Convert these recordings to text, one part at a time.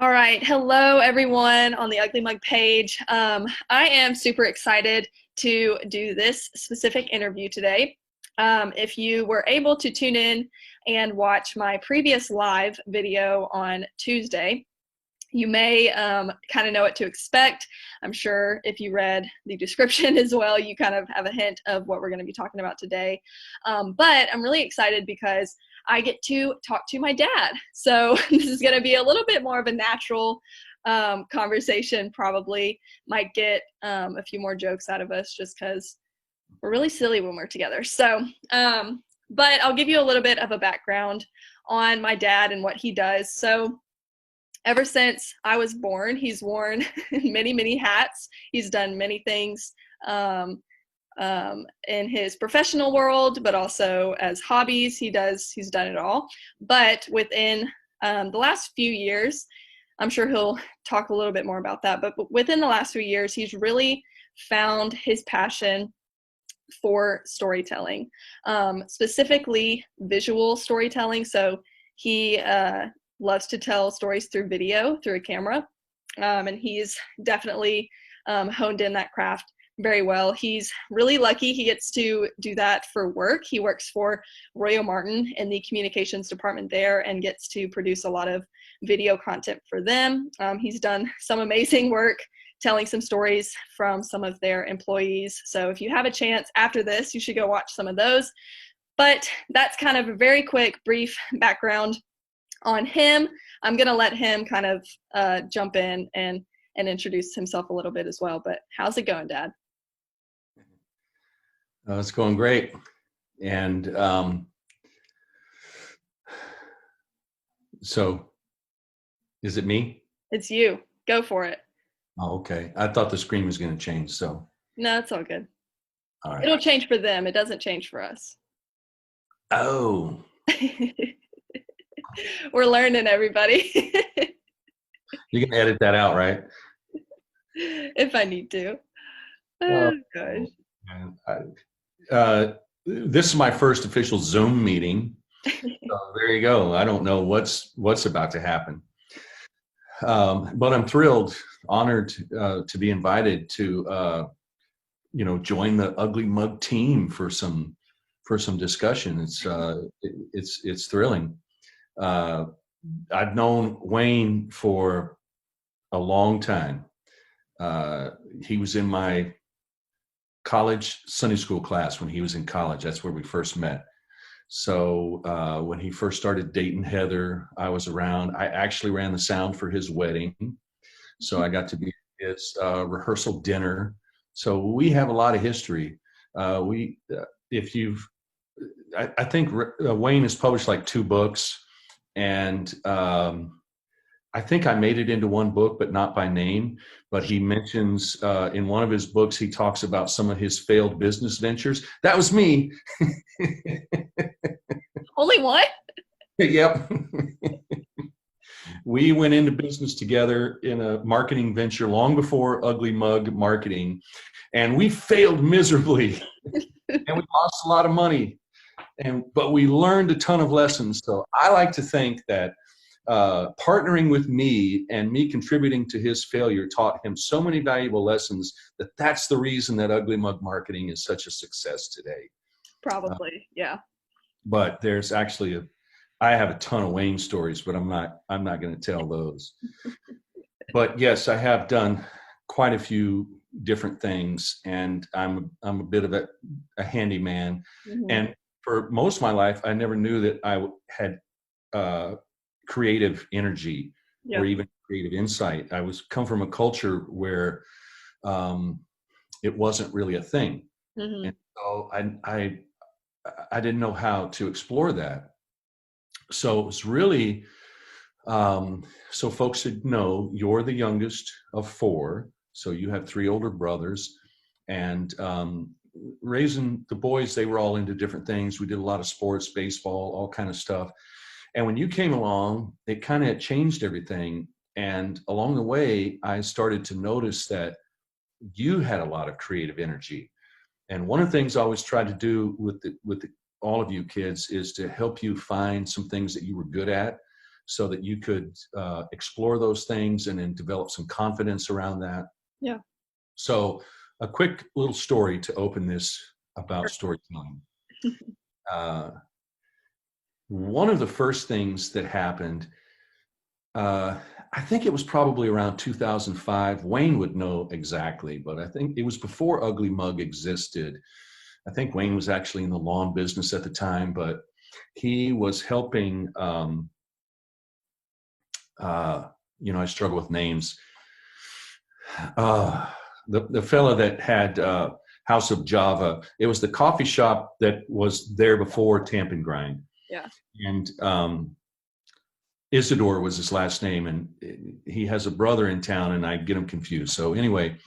All right. Hello, everyone on the Ugly Mug page. I am super excited to do this specific interview today. If you were able to tune in and watch my previous live video on Tuesday, you may kind of know what to expect. I'm sure if you read the description as well, you kind of have a hint of what we're going to be talking about today. But I'm really excited because I get to talk to my dad. So this is going to be a little bit more of a natural conversation, probably. Might get a few more jokes out of us just because we're really silly when we're together. But I'll give you a little bit of a background on my dad and what he does. So ever since I was born, he's worn many, many hats. He's done many things in his professional world, but also as hobbies. He's done it all. But within the last few years, I'm sure he'll talk a little bit more about that, but within the last few years, he's really found his passion for storytelling, specifically visual storytelling. So he loves to tell stories through video, through a camera, and he's definitely honed in that craft very well. He's really lucky he gets to do that for work. He works for Royal Martin in the communications department there and gets to produce a lot of video content for them. He's done some amazing work telling some stories from some of their employees. So if you have a chance after this, you should go watch some of those. But that's kind of a very quick, brief background on him. I'm going to let him kind of jump in and introduce himself a little bit as well. But how's it going, Dad? It's going great. And so is it me? It's you. Go for it. Oh, okay. I thought the screen was going to change. So, No, it's all good. all right. It'll change for them. It doesn't change for us. Oh, We're learning, everybody. you can edit that out, right? If I need to. Oh, Oh, gosh. man. This is my first official Zoom meeting. So there you go. I don't know what's about to happen. But I'm thrilled, honored to be invited to join the Ugly Mug team for some discussion. It's thrilling. I've known Wayne for a long time. He was in my college Sunday school class when he was in college. That's where we first met. So when he first started dating Heather, I was around. I actually ran the sound for his wedding. So I got to be at his rehearsal dinner. So we have a lot of history. I think Wayne has published like 2 books, and I think I made it into one book, but not by name. But he mentions in one of his books, he talks about some of his failed business ventures. That was me. Only one? Yep. We went into business together in a marketing venture long before Ugly Mug Marketing, and we failed miserably, and we lost a lot of money. But we learned a ton of lessons. So I like to think that partnering with me and me contributing to his failure taught him so many valuable lessons that's the reason that Ugly Mug Marketing is such a success today. Probably, yeah. But there's actually I have a ton of Wayne stories, but I'm not going to tell those. But yes, I have done quite a few different things, and I'm a bit of a handyman. Mm-hmm. And for most of my life, I never knew that I had creative energy or even creative insight. I come from a culture where it wasn't really a thing. Mm-hmm. And so I didn't know how to explore that. So it was really, so folks should know you're the youngest of 4. So you have 3 older brothers, and raising the boys, they were all into different things. We did a lot of sports, baseball, all kind of stuff. And when you came along, it kind of changed everything. And along the way, I started to notice that you had a lot of creative energy. And one of the things I always tried to do with all of you kids is to help you find some things that you were good at, so that you could explore those things and then develop some confidence around that. Yeah. So a quick little story to open this about storytelling. One of the first things that happened, I think it was probably around 2005. Wayne would know exactly, but I think it was before Ugly Mug existed. I think Wayne was actually in the lawn business at the time, but he was helping, I struggle with names. The fella that had House of Java, it was the coffee shop that was there before Tamp and Grind. Yeah. And Isidore was his last name, and he has a brother in town, and I get him confused. So anyway,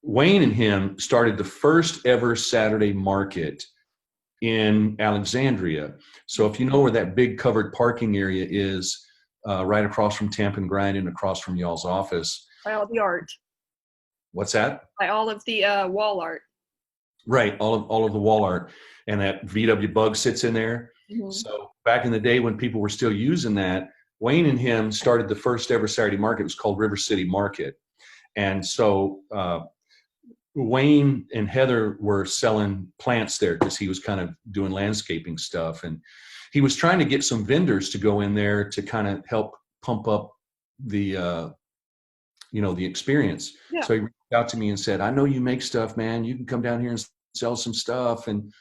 Wayne and him started the first ever Saturday market in Alexandria. So if you know where that big covered parking area is, right across from Tamp and Grind and across from y'all's office. By all the art. What's that? By all of the wall art. Right, all of the wall art, and that VW Bug sits in there. Mm-hmm. So back in the day when people were still using that, Wayne and him started the first ever Saturday market. It was called River City Market, and so Wayne and Heather were selling plants there because he was kind of doing landscaping stuff, and he was trying to get some vendors to go in there to kind of help pump up the the experience. Yeah. So he reached out to me and said, I know you make stuff, man. You can come down here and sell some stuff and,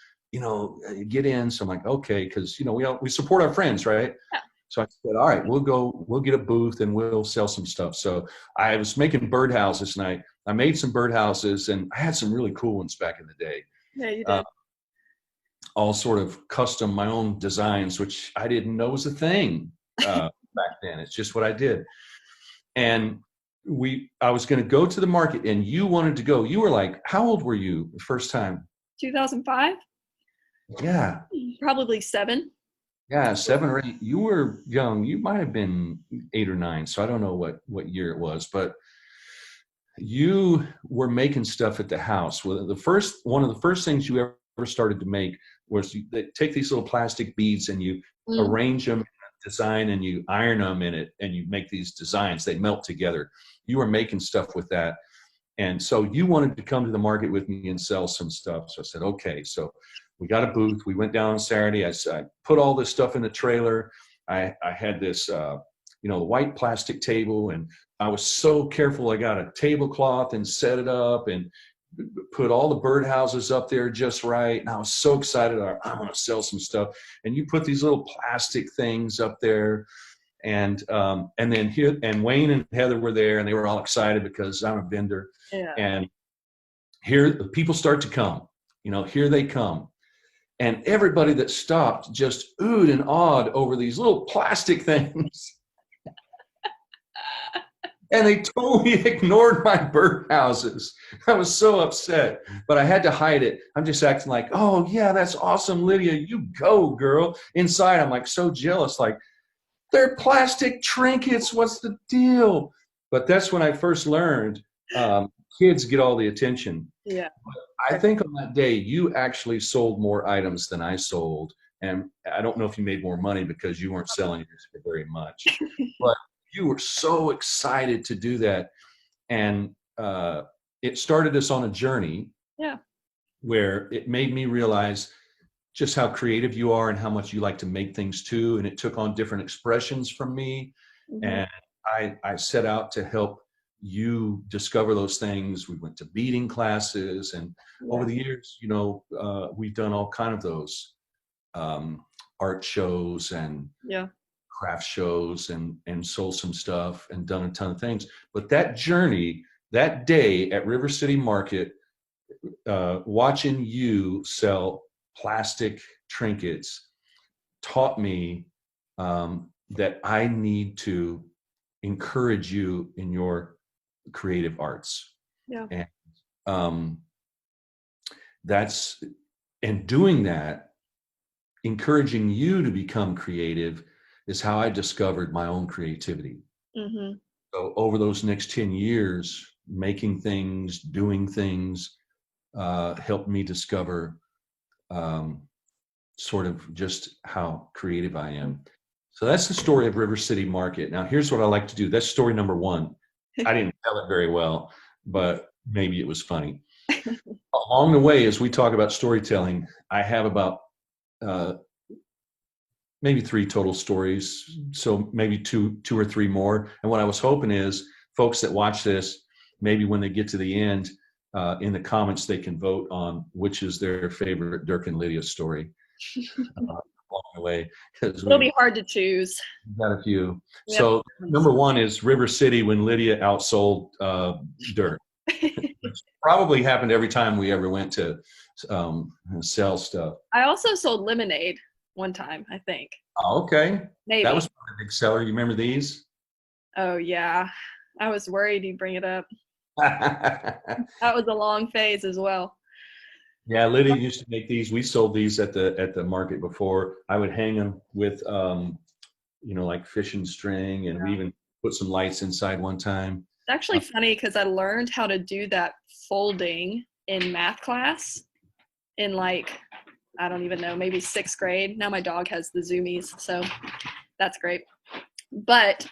get in. So I'm like, okay. Cause we support our friends, right? Yeah. So I said, all right, we'll get a booth and we'll sell some stuff. So I was making birdhouses and I made some birdhouses and I had some really cool ones back in the day. Yeah, you did. All sort of custom, my own designs, which I didn't know was a thing back then. It's just what I did. And I was going to go to the market and you wanted to go. You were like, how old were you the first time? 2005? Yeah. Probably 7. Yeah, 7 or 8. You were young. You might have been 8 or 9. So I don't know what year it was, but you were making stuff at the house. Well, one of the first things you ever started to make was you take these little plastic beads and you arrange them in a design and you iron them in it and you make these designs. They melt together. You were making stuff with that. And so you wanted to come to the market with me and sell some stuff. So I said, okay. So we got a booth. We went down on Saturday. I put all this stuff in the trailer. I had this, white plastic table, and I was so careful. I got a tablecloth and set it up and put all the birdhouses up there just right. And I was so excited. I'm going to sell some stuff. And you put these little plastic things up there. And then here, and Wayne and Heather were there, and they were all excited because I'm a vendor. Yeah. And here the people start to come. Here they come. And everybody that stopped just oohed and awed over these little plastic things. And they totally ignored my birdhouses. I was so upset, but I had to hide it. I'm just acting like, oh yeah, that's awesome, Lydia. You go, girl. Inside, I'm like so jealous, like, they're plastic trinkets. What's the deal? But that's when I first learned kids get all the attention. Yeah. But I think on that day, you actually sold more items than I sold. And I don't know if you made more money because you weren't selling it very much. But you were so excited to do that. And it started us on a journey. Yeah. Where it made me realize just how creative you are and how much you like to make things too. And it took on different expressions from me. Mm-hmm. And I set out to help you discover those things. We went to beading classes, and over the years, we've done all kind of those art shows and craft shows and sold some stuff and done a ton of things. But that journey, that day at River City Market, watching you sell plastic trinkets taught me that I need to encourage you in your creative arts. Yeah. And doing that, encouraging you to become creative is how I discovered my own creativity. Mm-hmm. So over those next 10 years, making things, doing things, helped me discover sort of just how creative I am. So that's the story of River City Market. Now, here's what I like to do. That's story number one. I didn't tell it very well, but maybe it was funny. Along the way, as we talk about storytelling, I have about uh, maybe 3 total stories, so maybe two or three more. And what I was hoping is folks that watch this, maybe when they get to the end, in the comments, they can vote on which is their favorite Dirk and Lydia story along the way. Because It'll be hard to choose. we've got a few. We have So number one is River City when Lydia outsold Dirk. Which probably happened every time we ever went to sell stuff. I also sold lemonade one time, I think. Oh, okay. Maybe. That was a big seller. You remember these? Oh, yeah. I was worried you'd bring it up. Yeah, That was a long phase as well. Lydia used to make these. We sold these at the market before. I would hang them with like fishing string, and we even put some lights inside one time. It's actually funny because I learned how to do that folding in math class in I don't even know, maybe 6th grade. Now my dog has the zoomies, so that's great. But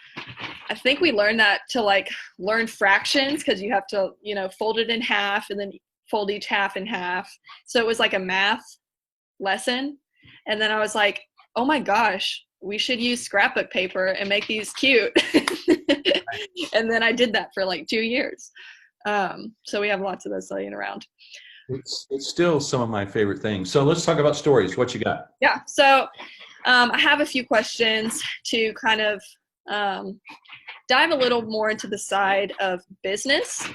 I think we learned that to learn fractions because you have to, fold it in half and then fold each half in half. So it was like a math lesson. And then I was like, oh my gosh, we should use scrapbook paper and make these cute. And then I did that for 2 years. So we have lots of those laying around. It's still some of my favorite things. So let's talk about stories. What you got? Yeah. So I have a few questions to kind of dive a little more into the side of business.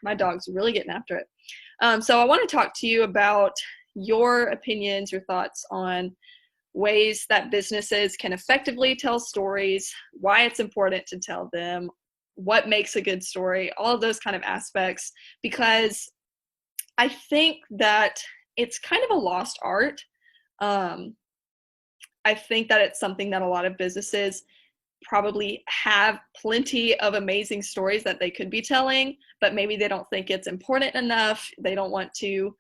My dog's really getting after it. So I want to talk to you about your opinions, your thoughts on ways that businesses can effectively tell stories, why it's important to tell them, what makes a good story, all of those kind of aspects, because I think that it's kind of a lost art. I think that it's something that a lot of businesses probably have plenty of amazing stories that they could be telling, but maybe they don't think it's important enough. They don't want to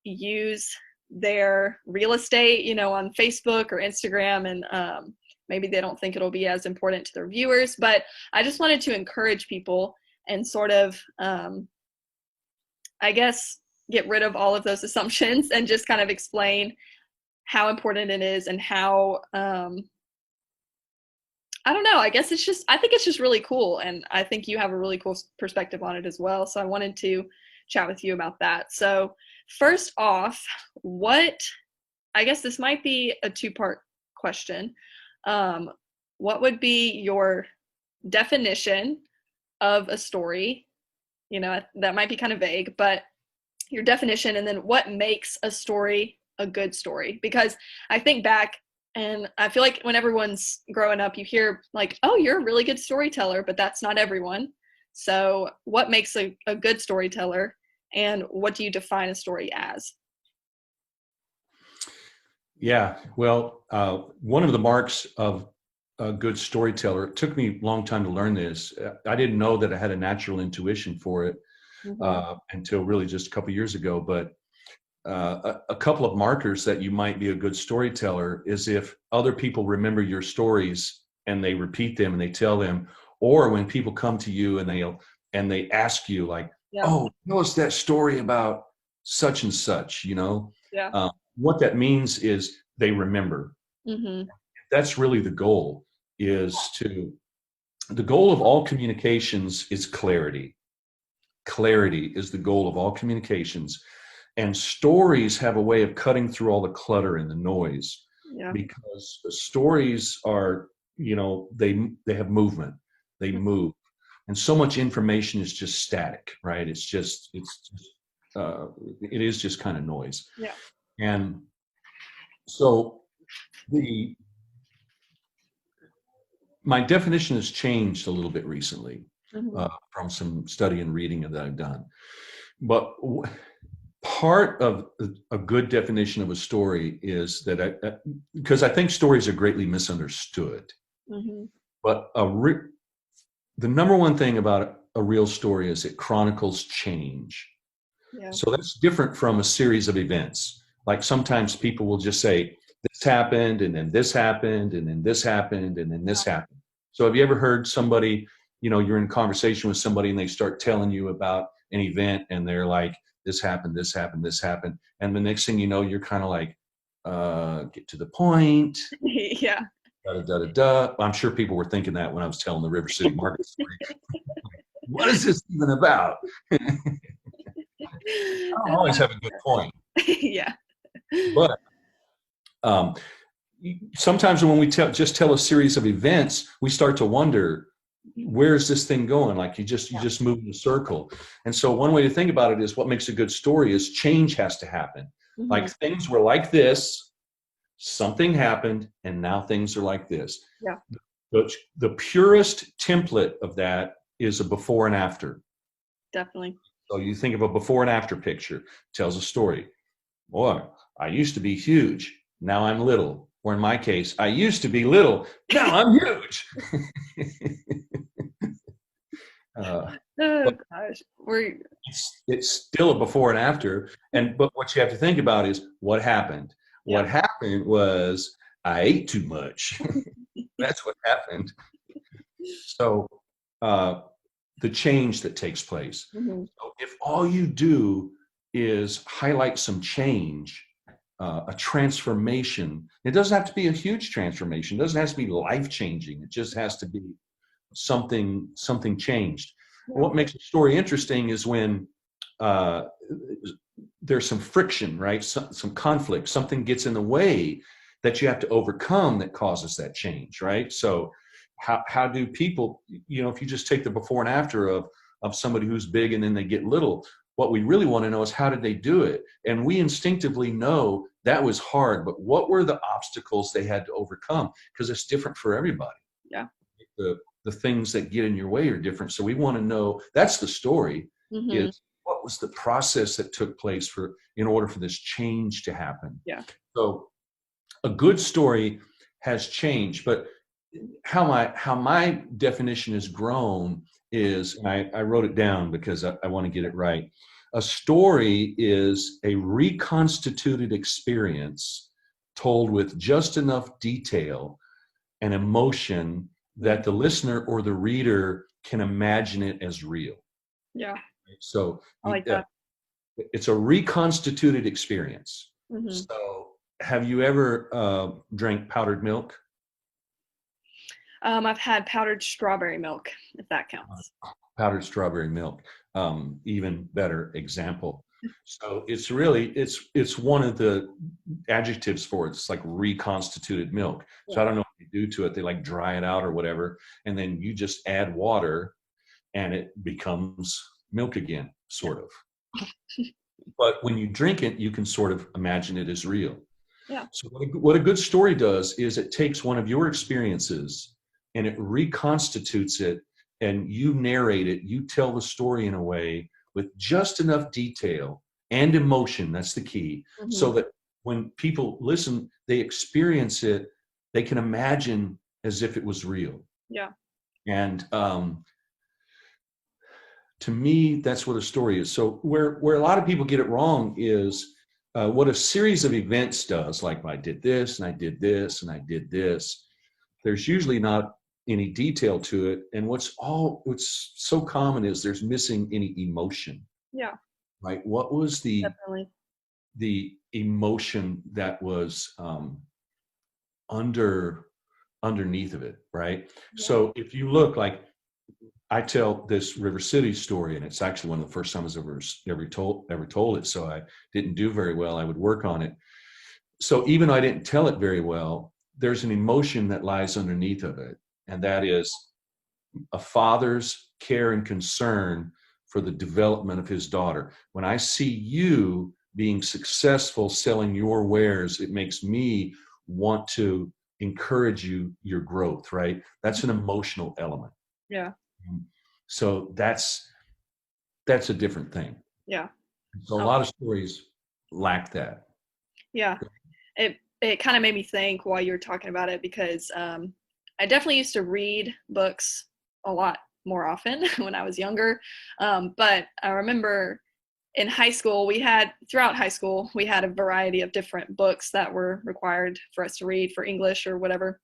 use their real estate, on Facebook or Instagram, and maybe they don't think it'll be as important to their viewers. But I just wanted to encourage people and sort of, I guess, get rid of all of those assumptions and just kind of explain how important it is and how, I don't know, I think it's just really cool. And I think you have a really cool perspective on it as well. So I wanted to chat with you about that. So first off, I guess this might be a 2-part question. What would be your definition of a story? That might be kind of vague, but your definition, and then what makes a story a good story? Because I think back, and I feel like when everyone's growing up, you hear oh, you're a really good storyteller, but that's not everyone. So what makes a good storyteller, and what do you define a story as? Yeah, well, one of the marks of a good storyteller, it took me a long time to learn this. I didn't know that I had a natural intuition for it until really just a couple of years ago. But a couple of markers that you might be a good storyteller is if other people remember your stories and they repeat them and they tell them, or when people come to you and they ask you oh, tell us that story about such and such, Yeah. What that means is they remember. Mm-hmm. That's really the goal. The goal of all communications is clarity. Clarity is the goal of all communications. And stories have a way of cutting through all the clutter and the noise, because the stories are, they have movement, they move. And so much information is just static, right? It is just kind of noise. Yeah. And so my definition has changed a little bit recently from some study and reading that I've done. But part of a good definition of a story is that because I think stories are greatly misunderstood. Mm-hmm. But the number one thing about a real story is it chronicles change. Yeah. So that's different from a series of events. Like sometimes people will just say, this happened, and then this happened, and then this happened, and then this happened. So have you ever heard somebody, you're in a conversation with somebody and they start telling you about an event and they're like, this happened, this happened, this happened. And the next thing you know, you're kind of like, get to the point. Yeah. Da, da, da, da, da. I'm sure people were thinking that when I was telling the River City Market story. What is this even about? I don't always have a good point. Yeah. But sometimes when we just tell a series of events, we start to wonder, where's this thing going? Like you just move in a circle. And so one way to think about it is what makes a good story is change has to happen. Mm-hmm. Like things were like this, something happened, and now things are like this. Yeah. The purest template of that is a before and after. Definitely. So you think of a before and after picture, tells a story. Boy, I used to be huge. Now I'm little. Or in my case, I used to be little. Now I'm huge. Oh gosh, it's still a before and after. But what you have to think about is what happened. Yeah. What happened was I ate too much. That's what happened. So the change that takes place. Mm-hmm. So if all you do is highlight some change, a transformation, it doesn't have to be a huge transformation. It doesn't have to be life-changing. It just has to be something changed. Yeah. What makes a story interesting is when there's some friction, right? Some conflict, something gets in the way that you have to overcome that causes that change, right? So how do people, if you just take the before and after of somebody who's big and then they get little, what we really want to know is how did they do it? And we instinctively know that was hard, but what were the obstacles they had to overcome? Because it's different for everybody. Yeah. The things that get in your way are different. So we want to know, that's the story, mm-hmm. is what was the process that took place in order for this change to happen? Yeah. So a good story has changed, but how my definition has grown is, and I wrote it down because I want to get it right. A story is a reconstituted experience told with just enough detail and emotion that the listener or the reader can imagine it as real. Yeah. So I like that. It's a reconstituted experience. Mm-hmm. So have you ever drank powdered milk? I've had powdered strawberry milk, if that counts. Powdered strawberry milk, even better example. So it's really, it's one of the adjectives for it. It's like reconstituted milk. Yeah. So I don't know what they do to it. They like dry it out or whatever. And then you just add water and it becomes milk again, sort of. But when you drink it, you can sort of imagine it as real. Yeah. So what a good story does is it takes one of your experiences and it reconstitutes it, and you narrate it. You tell the story in a way with just enough detail and emotion, that's the key, mm-hmm. so that when people listen, they experience it, they can imagine as if it was real. Yeah. And to me, that's what a story is. So where a lot of people get it wrong is what a series of events does, like I did this, and I did this, and I did this. There's usually not any detail to it. And what's so common is there's missing any emotion. Yeah. Right. What was the emotion that was underneath of it? Right. Yeah. So if you look, like I tell this River City story, and it's actually one of the first times I ever told it. So I didn't do very well. I would work on it. So even though I didn't tell it very well, there's an emotion that lies underneath of it. And that is a father's care and concern for the development of his daughter. When I see you being successful selling your wares, it makes me want to encourage your growth, right? That's an emotional element. Yeah. So that's a different thing. Yeah. So a lot of stories lack that. Yeah. It kind of made me think while you were talking about it, because I definitely used to read books a lot more often when I was younger. But I remember in high school, throughout high school, we had a variety of different books that were required for us to read for English or whatever.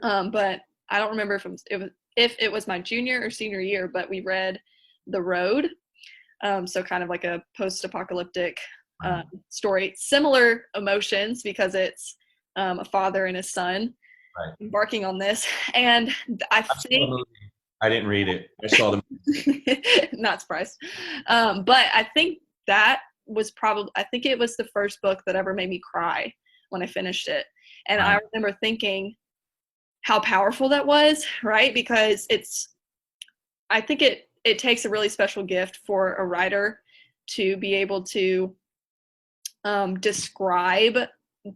But I don't remember if it was my junior or senior year, but we read The Road. So kind of like a post-apocalyptic story, similar emotions because it's a father and his son embarking on this. And I think I didn't read it. I saw the not surprised. But I think that was I think it was the first book that ever made me cry when I finished it. And I remember thinking how powerful that was, right? Because I think it takes a really special gift for a writer to be able to describe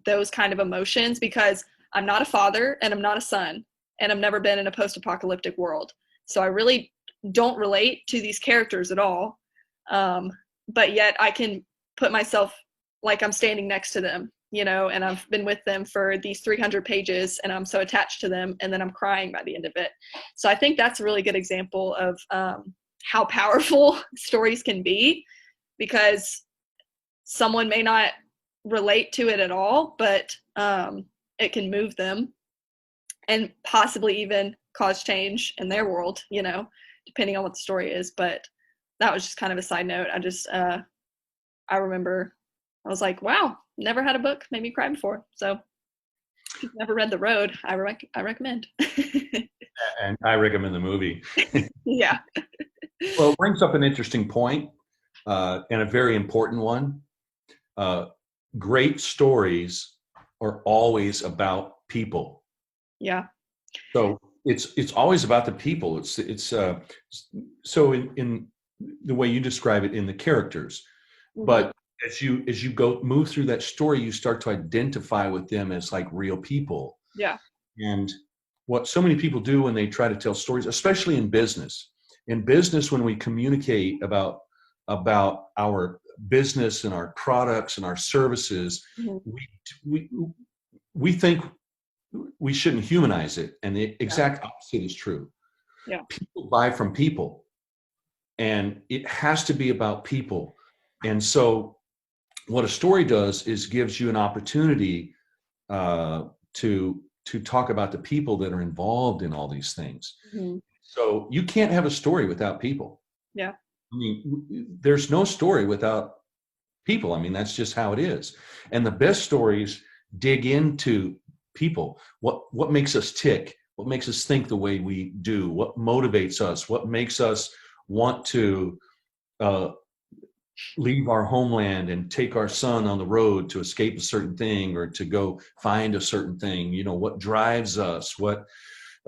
those kind of emotions, because I'm not a father and I'm not a son and I've never been in a post-apocalyptic world. So I really don't relate to these characters at all. But yet I can put myself like I'm standing next to them, and I've been with them for these 300 pages and I'm so attached to them, and then I'm crying by the end of it. So I think that's a really good example of how powerful stories can be, because someone may not relate to it at all, but it can move them and possibly even cause change in their world, depending on what the story is. But that was just kind of a side note. I remember I was like, wow, never had a book made me cry before. So if you've never read The Road, I recommend. And I recommend the movie. Yeah. Well, it brings up an interesting point, and a very important one. Great stories are always about people. Yeah. So it's always about the people. It's so in the way you describe it in the characters, but as you move through that story, you start to identify with them as like real people. Yeah. And what so many people do when they try to tell stories, especially in business, when we communicate about our business and our products and our services, we think we shouldn't humanize it, and the exact opposite is true. Yeah. People buy from people, and it has to be about people. And so what a story does is gives you an opportunity to talk about the people that are involved in all these things. So you can't have a story without people. Yeah. I mean, there's no story without people. I mean, that's just how it is. And the best stories dig into people. What makes us tick? What makes us think the way we do? What motivates us? What makes us want to leave our homeland and take our son on the road to escape a certain thing or to go find a certain thing? What drives us? What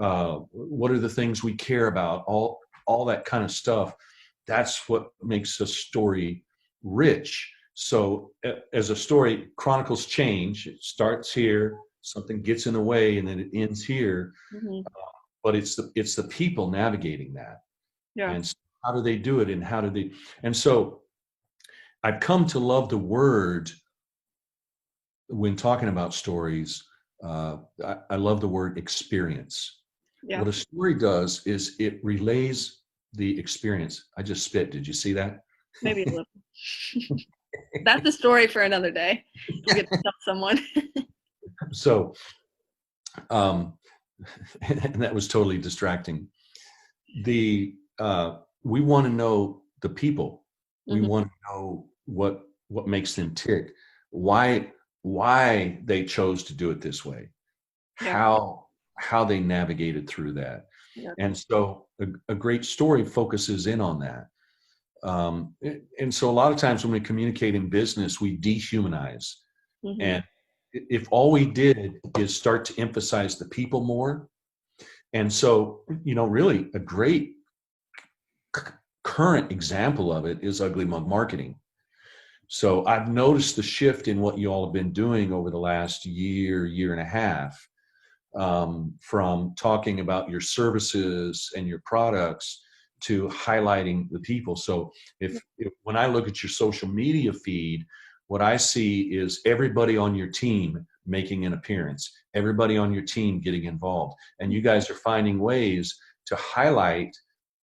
are the things we care about? All that kind of stuff. That's what makes a story rich. So as a story, chronicles change. It starts here, something gets in the way, and then it ends here. But it's the people navigating that. Yeah. And so how do they do it? And so I've come to love the word when talking about stories. I love the word experience. Yeah. What a story does is it relays the experience. I just spit. Did you see that? Maybe a little. That's a story for another day. You'll get to tell someone. So, and that was totally distracting. We want to know the people. We want to know what makes them tick, why they chose to do it this way, how they navigated through that. And so a great story focuses in on that. And so a lot of times when we communicate in business, we dehumanize. And if all we did is start to emphasize the people more, and so, really a great current example of it is ugly mug marketing. So I've noticed the shift in what you all have been doing over the last year and a half, from talking about your services and your products to highlighting the people. So if when I look at your social media feed, what I see is everybody on your team making an appearance, everybody on your team getting involved. And you guys are finding ways to highlight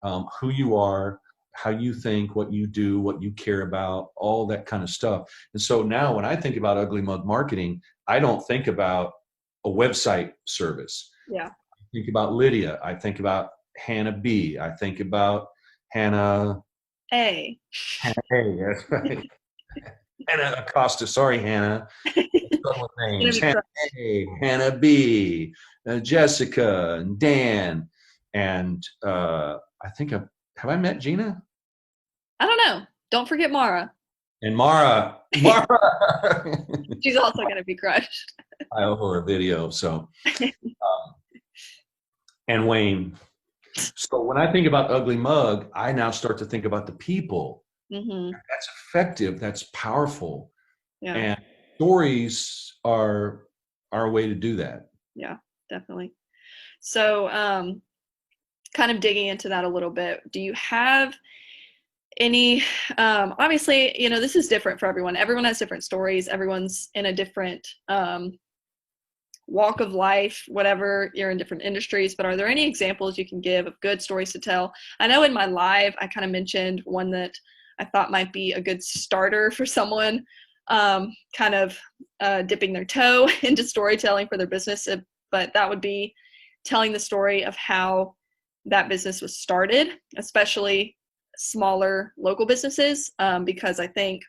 who you are, how you think, what you do, what you care about, all that kind of stuff. And so now when I think about Ugly Mug marketing, I don't think about a website service. Yeah. I think about Lydia. I think about Hannah B. I think about Hannah A. That's right. Hannah Acosta. Sorry, Hannah. Start with Gonna names. be Hannah crushed. A, Hannah B, Jessica, and Dan. And I think have I met Gina? I don't know. Don't forget Mara. And Mara. Mara. She's also gonna be crushed. I owe her a video. So, and Wayne. So when I think about Ugly Mug, I now start to think about the people. Mm-hmm. That's effective. That's powerful. Yeah. And stories are a way to do that. Yeah, definitely. So, kind of digging into that a little bit, do you have any, obviously, this is different for everyone. Everyone has different stories. Everyone's in a different walk of life, whatever, you're in different industries, but are there any examples you can give of good stories to tell? I know in my live, I kind of mentioned one that I thought might be a good starter for someone kind of dipping their toe into storytelling for their business, but that would be telling the story of how that business was started, especially smaller local businesses, because I think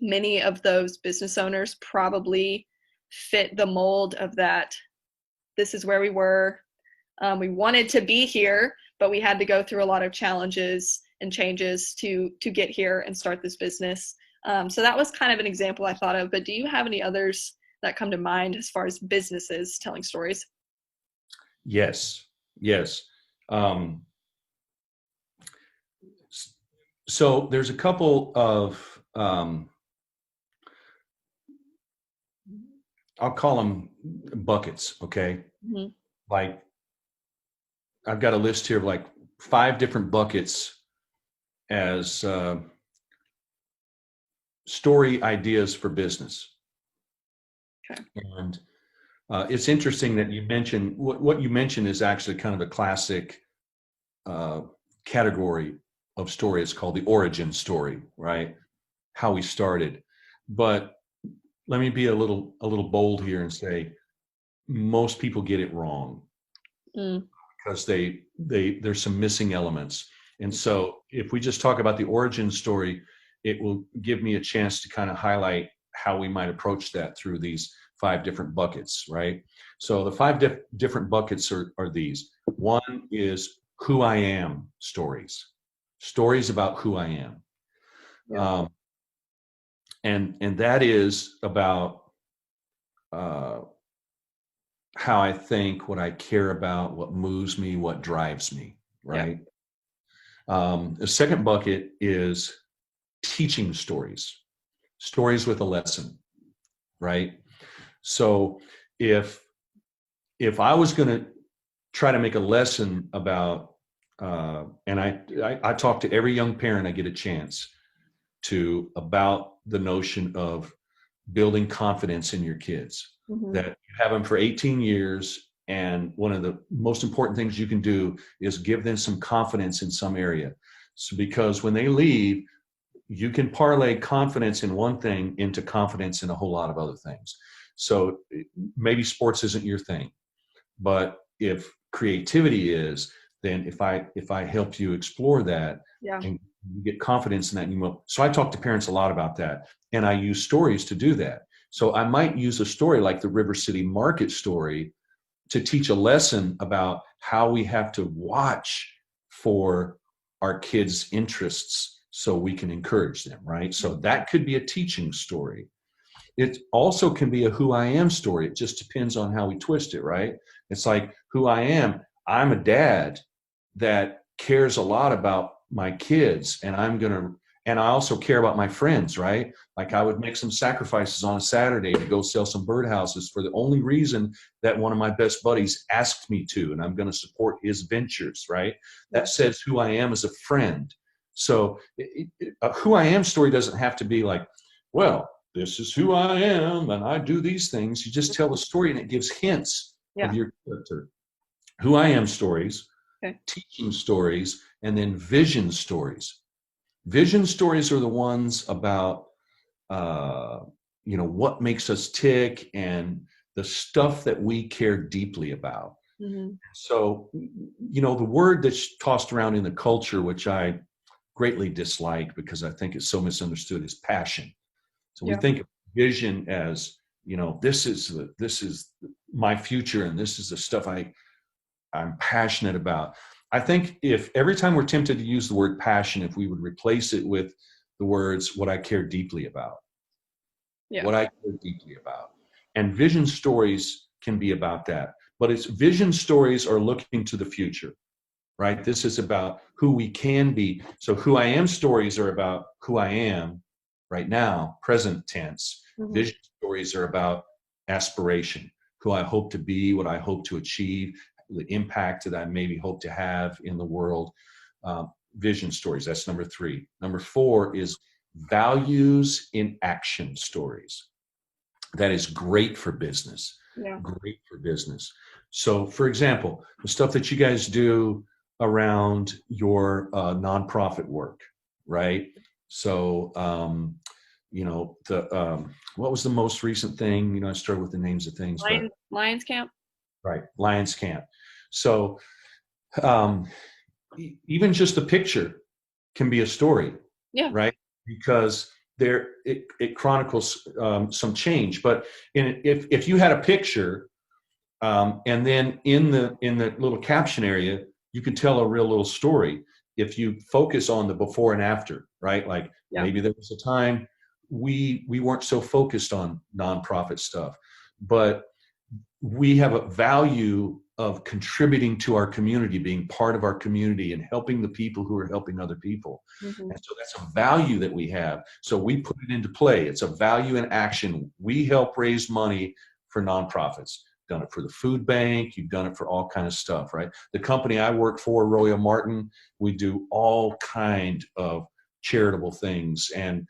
many of those business owners probably fit the mold of that. This is where we were. We wanted to be here, but we had to go through a lot of challenges and changes to get here and start this business. So that was kind of an example I thought of, but do you have any others that come to mind as far as businesses telling stories? Yes. So there's a couple of, I'll call them buckets, okay? Mm-hmm. Like, I've got a list here of like 5 different buckets as story ideas for business. Okay. And it's interesting that you mentioned, what you mentioned is actually kind of a classic category of story. It's called the origin story, right? How we started. But let me be a little bold here and say most people get it wrong because there's some missing elements. And so if we just talk about the origin story, it will give me a chance to kind of highlight how we might approach that through these 5 different buckets, right? So the 5 different buckets are these. One is who I am stories about who I am. Yeah. And that is about how I think, what I care about, what moves me, what drives me, right? The second bucket is teaching stories with a lesson, right? So if I was going to try to make a lesson about, and I talk to every young parent I get a chance to about the notion of building confidence in your kids, that you have them for 18 years. And one of the most important things you can do is give them some confidence in some area. So because when they leave, you can parlay confidence in one thing into confidence in a whole lot of other things. So maybe sports isn't your thing, but if creativity is, then if I help you explore that and you get confidence in that, you will. So I talk to parents a lot about that, and I use stories to do that. So I might use a story like the River City Market story to teach a lesson about how we have to watch for our kids' interests so we can encourage them, right? So that could be a teaching story. It also can be a who I am story. It just depends on how we twist it, right? It's like who I am. I'm a dad that cares a lot about my kids, and and I also care about my friends, right? Like I would make some sacrifices on a Saturday to go sell some birdhouses for the only reason that one of my best buddies asked me to, and I'm going to support his ventures, right? That says who I am as a friend. So a who I am story doesn't have to be like, well, this is who I am and I do these things. You just tell the story and it gives hints of your character. Who I am stories Okay. teaching stories, and then vision stories. Vision stories are the ones about, what makes us tick and the stuff that we care deeply about. Mm-hmm. So, the word that's tossed around in the culture, which I greatly dislike because I think it's so misunderstood, is passion. So we Yeah. think of vision as, this is my future and this is the stuff I'm passionate about. I think if every time we're tempted to use the word passion, if we would replace it with the words what I care deeply about, Yeah. what I care deeply about. And vision stories can be about that. But it's vision stories are looking to the future, right? This is about who we can be. So who I am stories are about who I am right now, present tense. Mm-hmm. Vision stories are about aspiration, who I hope to be, what I hope to achieve, the impact that I maybe hope to have in the world. Vision stories, that's number 3. Number 4 is values in action stories. That is great for business. Yeah. Great for business. So, for example, the stuff that you guys do around your nonprofit work, right? So, what was the most recent thing? I started with the names of things, but Lions Camp. right, Lions Camp. So, um, even just a picture can be a story, Yeah. right? Because it chronicles some change. But if you had a picture, and then in the little caption area, you could tell a real little story if you focus on the before and after, right? Like Yeah. maybe there was a time we weren't so focused on nonprofit stuff, but we have a value of contributing to our community, being part of our community and helping the people who are helping other people. Mm-hmm. And so that's a value that we have. So we put it into play. It's a value in action. We help raise money for nonprofits. Done it for the food bank. You've done it for all kind of stuff, right? The company I work for, Royal Martin, we do all kind of charitable things. And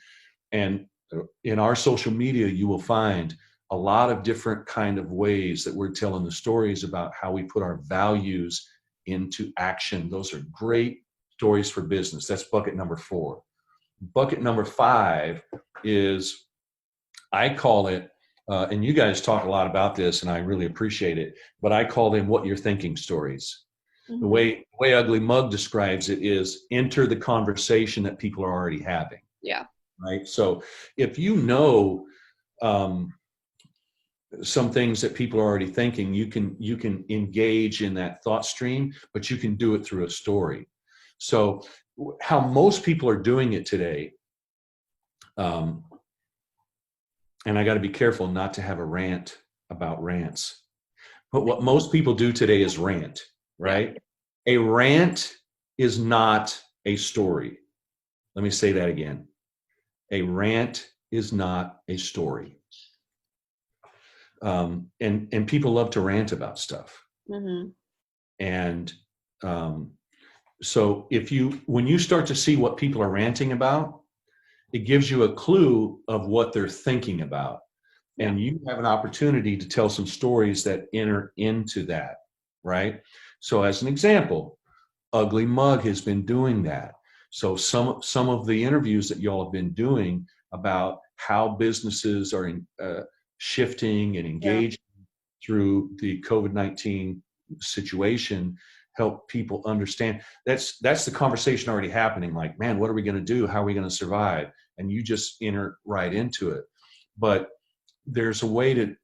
in our social media, you will find a lot of different kind of ways that we're telling the stories about how we put our values into action. Those are great stories for business. That's bucket number 4. Bucket number 5 is, I call it, and you guys talk a lot about this and I really appreciate it, but I call them what you're thinking stories. Mm-hmm. The way Ugly Mug describes it is enter the conversation that people are already having. Yeah. Right. So if some things that people are already thinking, you can engage in that thought stream, but you can do it through a story. So how most people are doing it today, and I got to be careful not to have a rant about rants, but what most people do today is rant, right? Yeah. A rant is not a story. Let me say that again. A rant is not a story. And people love to rant about stuff. Mm-hmm. And so when you start to see what people are ranting about, it gives you a clue of what they're thinking about. Yeah. And you have an opportunity to tell some stories that enter into that, right? So as an example, Ugly Mug has been doing that. So some of the interviews that y'all have been doing about how businesses are shifting and engaging through the COVID-19 situation help people understand. That's the conversation already happening. Like, man, what are we going to do? How are we going to survive? And you just enter right into it. But there's a way to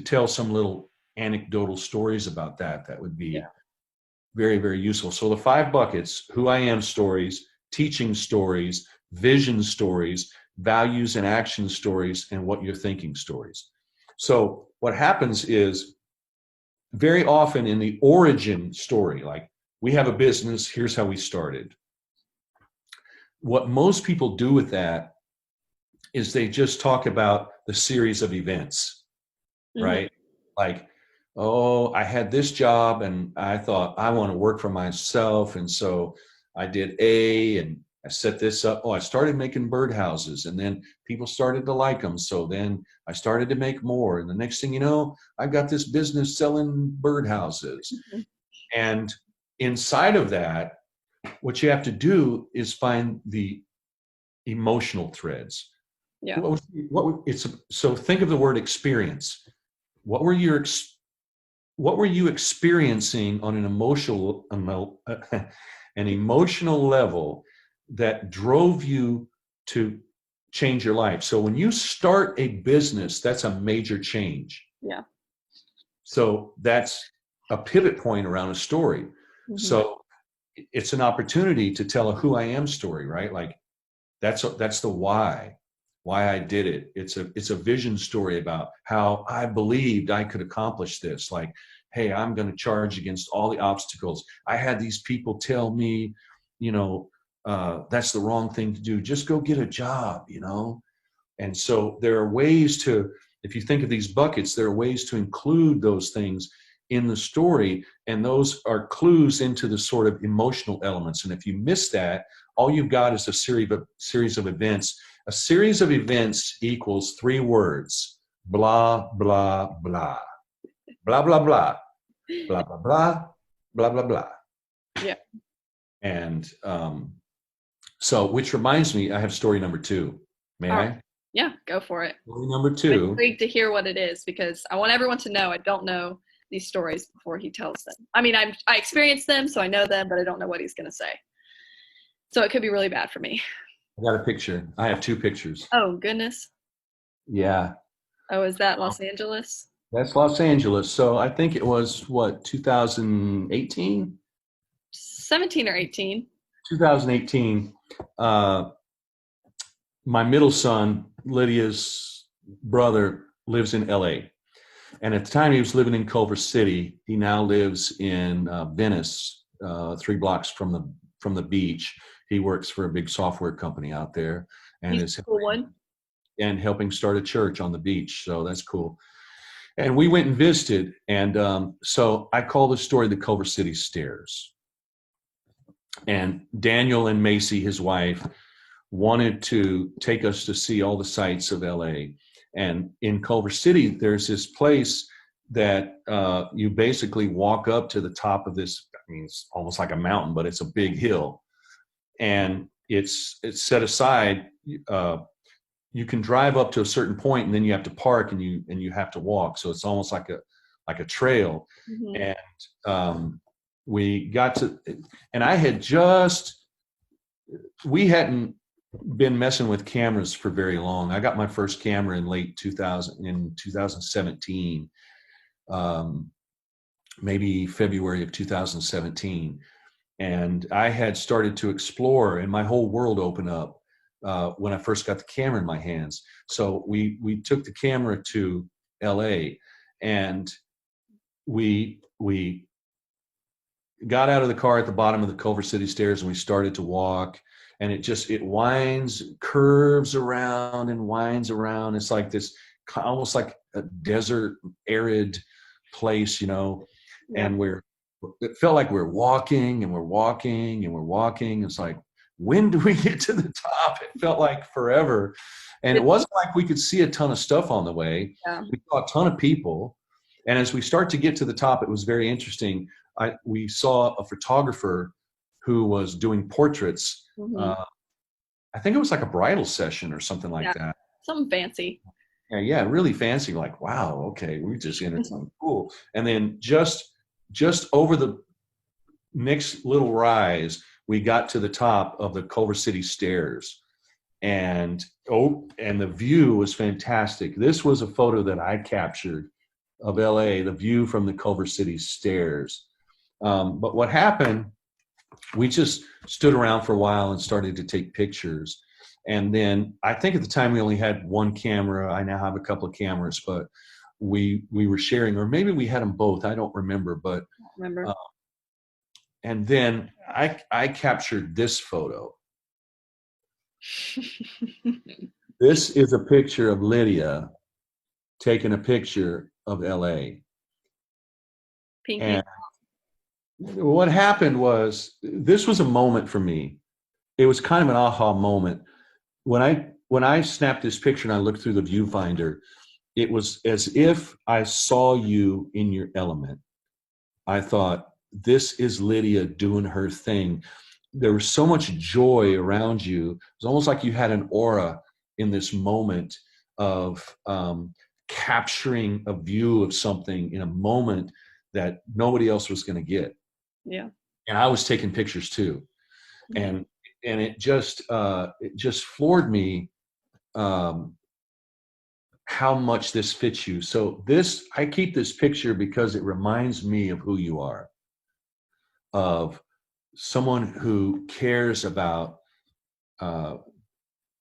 tell some little anecdotal stories about that would be very, very useful. So the 5 buckets: who I am stories, teaching stories, vision stories, values and action stories, and what you're thinking stories. So what happens is, very often in the origin story, like we have a business, here's how we started. What most people do with that is they just talk about the series of events, right? Like, oh, I had this job and I thought I want to work for myself. And so I did A and I set this up. Oh, I started making birdhouses and then people started to like them. So then I started to make more. And the next thing you know, I've got this business selling birdhouses. And inside of that, what you have to do is find the emotional threads. Yeah. So think of the word experience. What were you experiencing on an emotional level that drove you to change your life? So when you start a business, that's a major change. Yeah. So that's a pivot point around a story. Mm-hmm. So it's an opportunity to tell a who I am story, right? Like that's the why I did it. It's a vision story about how I believed I could accomplish this. Like, hey, I'm going to charge against all the obstacles. I had these people tell me, that's the wrong thing to do. Just go get a job, And so there are ways to, if you think of these buckets, there are ways to include those things in the story, and those are clues into the sort of emotional elements. And if you miss that, all you've got is a series of events. A series of events equals 3 words: blah, blah, blah, blah, blah, blah, blah, blah, blah, blah, blah, blah. Yeah. And so, which reminds me, I have story number 2. May I? Yeah, go for it. Story number 2. I'm intrigued to hear what it is, because I want everyone to know I don't know these stories before he tells them. I mean, I experienced them, so I know them, but I don't know what he's going to say. So it could be really bad for me. I got a picture. I have 2 pictures. Oh, goodness. Yeah. Oh, is that Los Angeles? That's Los Angeles. So I think it was, what, 2018? 17 or 18. 2018. My middle son, Lydia's brother, lives in LA. And at the time he was living in Culver City. He now lives in Venice, 3 blocks from the beach. He works for a big software company out there, and He's is a cool one. And helping start a church on the beach. So that's cool. And we went and visited. And so I call this story the Culver City Stairs. And Daniel and Macy, his wife, wanted to take us to see all the sights of LA. And in Culver City, there's this place that you basically walk up to the top of this. I mean, it's almost like a mountain, but it's a big hill. And it's set aside. You can drive up to a certain point, and then you have to park, and you have to walk. So it's almost like a trail. Mm-hmm. And we got to, and we hadn't been messing with cameras for very long. I got my first camera in 2017, maybe February of 2017. And I had started to explore, and my whole world opened up when I first got the camera in my hands. So we took the camera to LA, and we got out of the car at the bottom of the Culver City Stairs, and we started to walk. And it winds, curves around and winds around. It's like this, almost like a desert, arid place, Yeah. And it felt like we're walking and we're walking and we're walking. It's like, when do we get to the top? It felt like forever. And it wasn't like we could see a ton of stuff on the way. Yeah. We saw a ton of people. And as we start to get to the top, it was very interesting. We saw a photographer who was doing portraits. Mm-hmm. I think it was like a bridal session or something like that. Something fancy. Yeah, really fancy. Like, wow, okay, we just entered something cool. And then just over the next little rise, we got to the top of the Culver City Stairs. And the view was fantastic. This was a photo that I captured of LA, the view from the Culver City Stairs. But what happened, we just stood around for a while and started to take pictures. And then I think at the time we only had 1 camera. I now have a couple of cameras, but we were sharing, or maybe we had them both. I don't remember, but and then I captured this photo. This is a picture of Lydia taking a picture of LA. Pinky. And what happened was, this was a moment for me. It was kind of an aha moment. When I snapped this picture and I looked through the viewfinder, it was as if I saw you in your element. I thought, this is Lydia doing her thing. There was so much joy around you. It was almost like you had an aura in this moment of capturing a view of something in a moment that nobody else was going to get. Yeah. And I was taking pictures too. And it just floored me how much this fits you. So I keep this picture because it reminds me of who you are, of someone who cares about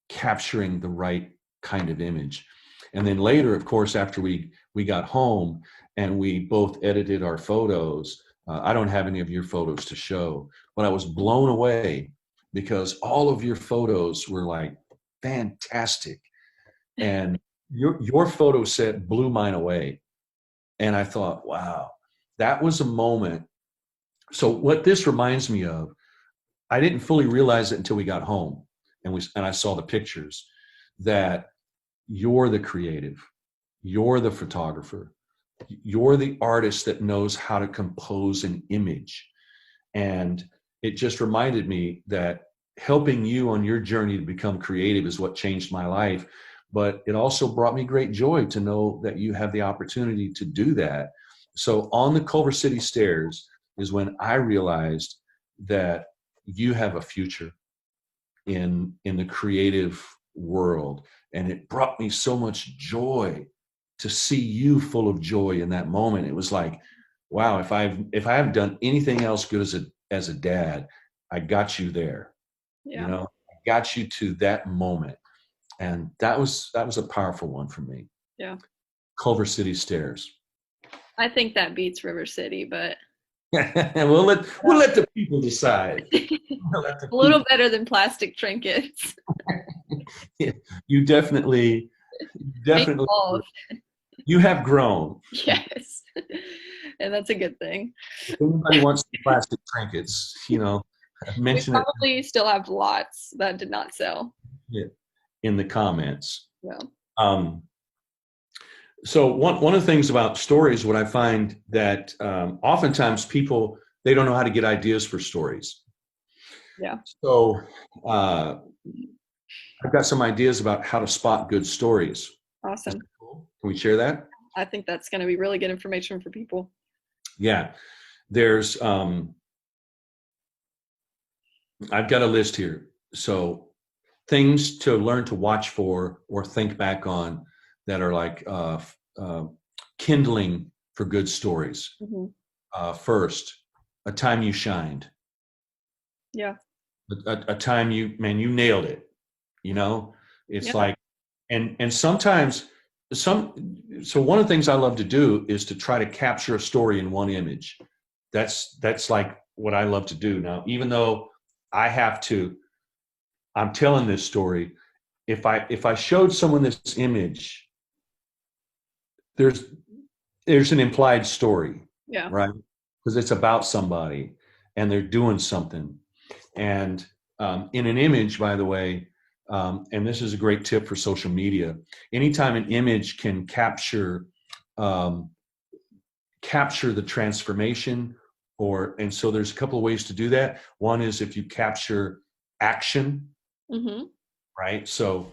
capturing the right kind of image. And then later, of course, after we got home and we both edited our photos, I don't have any of your photos to show, but I was blown away because all of your photos were like fantastic. And your photo set blew mine away. And I thought, wow, that was a moment. So what this reminds me of, I didn't fully realize it until we got home and I saw the pictures, that you're the creative, you're the photographer, you're the artist that knows how to compose an image. And it just reminded me that helping you on your journey to become creative is what changed my life. But it also brought me great joy to know that you have the opportunity to do that. So on the Culver City stairs is when I realized that you have a future in the creative world. And it brought me so much joy to see you full of joy in that moment. It was like, wow, if I haven't done anything else good as a dad, I got you there. Yeah. You know, I got you to that moment. And that was a powerful one for me. Yeah. Culver City stairs. I think that beats River City, but we'll let the people decide. A little better than plastic trinkets. Yeah, you definitely you have grown. Yes. And that's a good thing. If anybody wants plastic trinkets, mention we probably still have lots that did not sell. Yeah, in the comments. Yeah. So one of the things about stories, what I find that oftentimes people, they don't know how to get ideas for stories. Yeah. So I've got some ideas about how to spot good stories. Awesome. Cool? Can we share that? I think that's going to be really good information for people. Yeah. There's, I've got a list here. So things to learn to watch for or think back on that are like kindling for good stories. Mm-hmm. First, a time you shined. Yeah. A time you nailed it. It's like, and sometimes so one of the things I love to do is to try to capture a story in one image. That's like what I love to do. Now, even though I'm telling this story, if I showed someone this image, there's an implied story. Yeah. Right? Because it's about somebody and they're doing something. And in an image, by the way, and this is a great tip for social media, anytime an image can capture the transformation, and so there's a couple of ways to do that. One is if you capture action, mm-hmm. right? So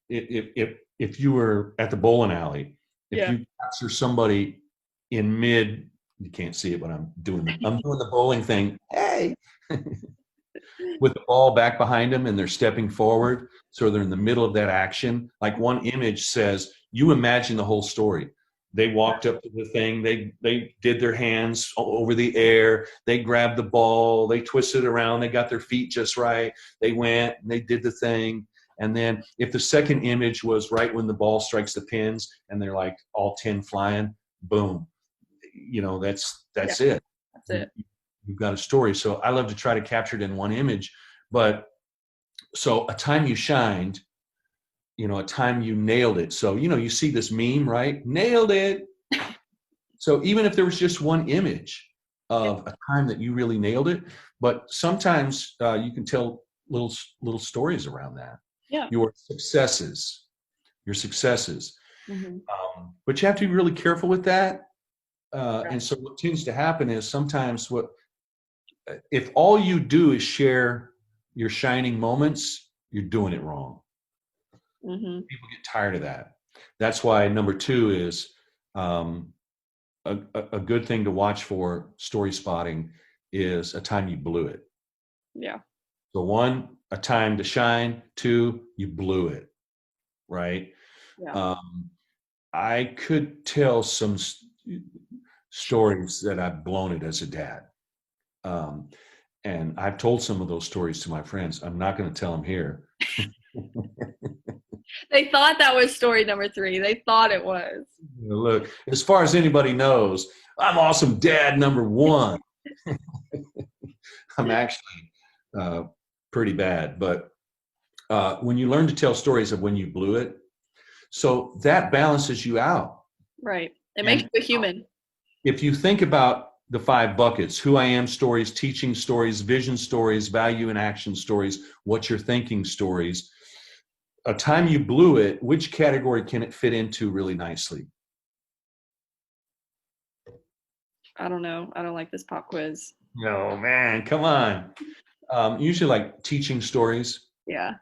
if you were at the bowling alley, if you capture somebody in mid, you can't see it, but I'm doing the bowling thing. Hey, with the ball back behind them and they're stepping forward. So they're in the middle of that action. Like one image says, you imagine the whole story. They walked up to the thing. They did their hands over the air. They grabbed the ball. They twisted around. They got their feet just right. They went and they did the thing. And then if the second image was right when the ball strikes the pins and they're like all 10 flying, boom. That's it. That's it. You've got a story. So I love to try to capture it in one image. But so a time you shined, a time you nailed it. So, you see this meme, right? Nailed it. So even if there was just one image of a time that you really nailed it, but sometimes you can tell little stories around that. Yeah. Your successes. Mm-hmm. But you have to be really careful with that And so what tends to happen is sometimes if all you do is share your shining moments, you're doing it wrong. Mm-hmm. People get tired of that. That's why number 2 is a good thing to watch for story spotting is a time you blew it. Yeah. So 1, a time to shine. 2, you blew it, right? Yeah. I could tell some stories that I've blown it as a dad. And I've told some of those stories to my friends. I'm not going to tell them here. They thought that was story number 3. They thought it was. Look, as far as anybody knows, I'm awesome dad number 1. I'm actually pretty bad. But when you learn to tell stories of when you blew it, so that balances you out. Right. It makes And you a human. if you think about the 5 buckets, who I am stories, teaching stories, vision stories, value and action stories, what you're thinking stories, a time you blew it, which category can it fit into really nicely? I don't know. I don't like this pop quiz. No, man, come on. Usually like teaching stories. Yeah.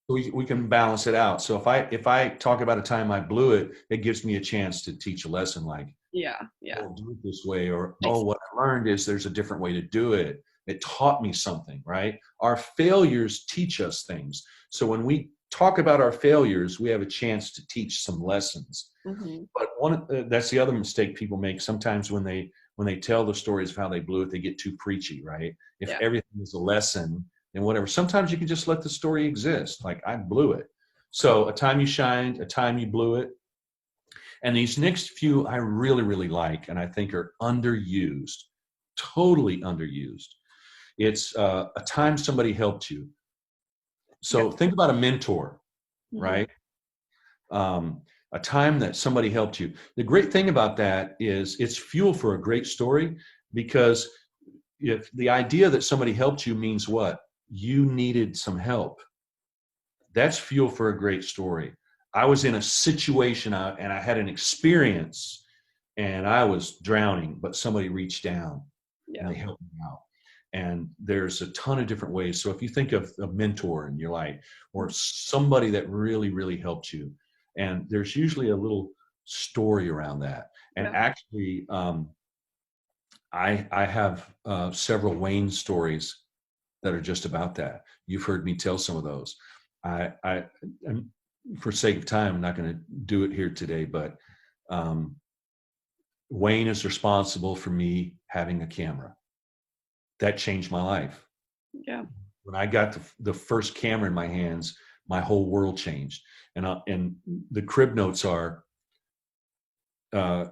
We can balance it out. So if I talk about a time I blew it, it gives me a chance to teach a lesson like, Yeah. Yeah. oh, do it this way, or oh, what I learned is there's a different way to do it. It taught me something, right? Our failures teach us things. So when we talk about our failures, we have a chance to teach some lessons. Mm-hmm. But that's the other mistake people make sometimes when they tell the stories of how they blew it, they get too preachy, right? If Yeah. everything is a lesson and whatever, sometimes you can just let the story exist. Like I blew it. So a time you shined, a time you blew it. And these next few I really, really like, and I think are underused, totally underused. It's a time somebody helped you. Yeah. So think about a mentor, Mm-hmm. right? Um, a time that somebody helped you. The great thing about that is it's fuel for a great story, because if the idea that somebody helped you means what? You needed some help. That's fuel for a great story. I was in a situation and I had an experience and I was drowning, but somebody reached down and Yeah. they helped me out. And there's a ton of different ways. So if you think of a mentor in your life or somebody that really, really helped you, and there's usually a little story around that. And Yeah. actually, I have several Wayne stories that are just about that. You've heard me tell some of those. I'm, for sake of time, I'm not going to do it here today, but um, Wayne is responsible for me having a camera. That changed my life. Yeah. When I got the first camera in my hands, my whole world changed. And the crib notes are, uh,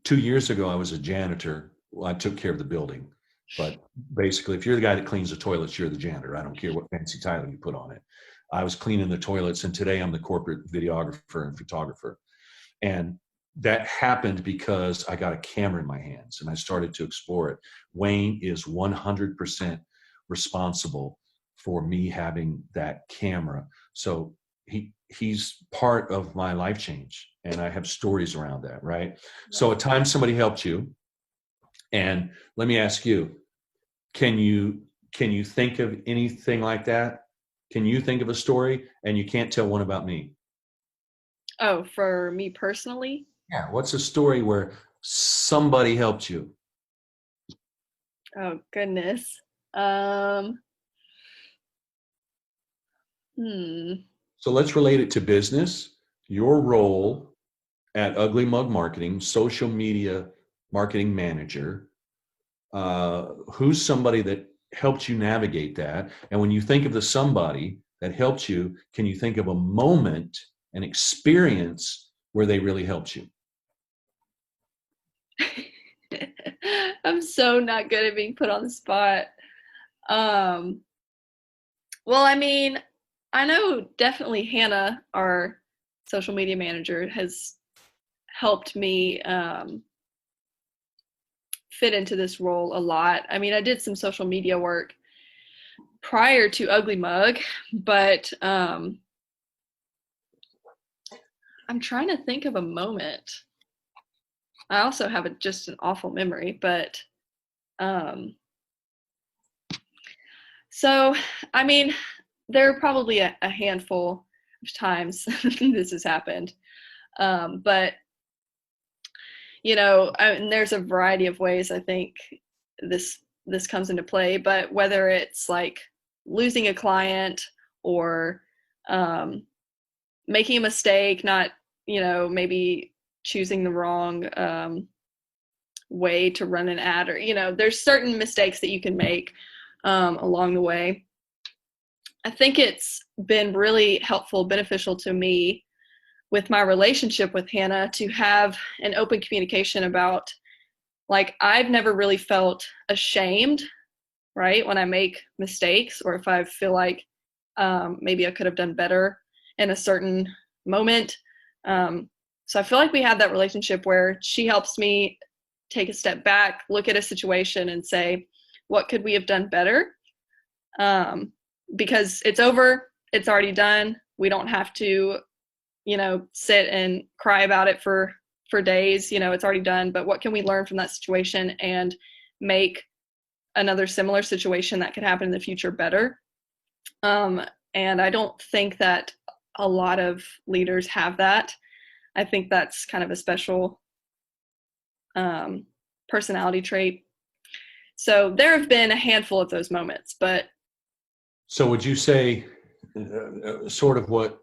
2 years ago, I was a janitor. Well, I took care of the building. But basically, if you're the guy that cleans the toilets, you're the janitor. I don't care what fancy title you put on it. I was cleaning the toilets, and today I'm the corporate videographer and photographer. And that happened because I got a camera in my hands and I started to explore it. Wayne is 100% responsible for me having that camera. So he's part of my life change, and I have stories around that, right? So a time somebody helped you, and let me ask you, can you think of anything like that? Can you think of a story? And you can't tell one about me. Oh, for me personally? Yeah. What's a story where somebody helped you? Oh, goodness. Um, hmm. So let's relate it to business. Your role at Ugly Mug Marketing, social media marketing manager. Who's somebody that helped you navigate that? And when you think of the somebody that helped you, can you think of a moment, an experience where they really helped you? I'm so not good at being put on the spot. Um, well, I mean, I know definitely Hannah, our social media manager, has helped me fit into this role a lot. I mean, I did some social media work prior to Ugly Mug, but I'm trying to think of a moment. I also have just an awful memory, but um, so I mean, there are probably a handful of times this has happened, but and there's a variety of ways I think this comes into play. But whether it's like losing a client or making a mistake, not maybe choosing the wrong way to run an ad, or there's certain mistakes that you can make along the way. I think it's been really helpful, beneficial to me with my relationship with Hannah to have an open communication about, like, I've never really felt ashamed, right, when I make mistakes, or if I feel like maybe I could have done better in a certain moment. So I feel like we have that relationship where she helps me take a step back, look at a situation and say, what could we have done better? Because it's over, it's already done. We don't have to, sit and cry about it for days. It's already done, but what can we learn from that situation and make another similar situation that could happen in the future better? And I don't think that a lot of leaders have that. I think that's kind of a special personality trait. So there have been a handful of those moments, but. So would you say sort of what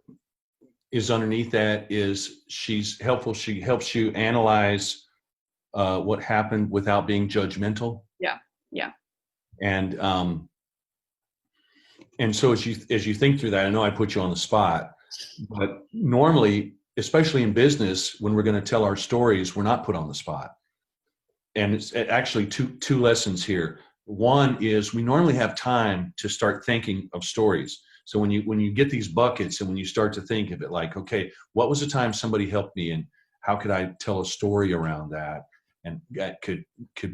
is underneath that is she's helpful, she helps you analyze what happened without being judgmental? Yeah. And so as you think through that, I know I put you on the spot, but normally, especially in business, when we're going to tell our stories, we're not put on the spot. And it's actually two lessons here. One is we normally have time to start thinking of stories. So when you get these buckets and when you start to think of it like, okay, what was the time somebody helped me and how could I tell a story around that? And that could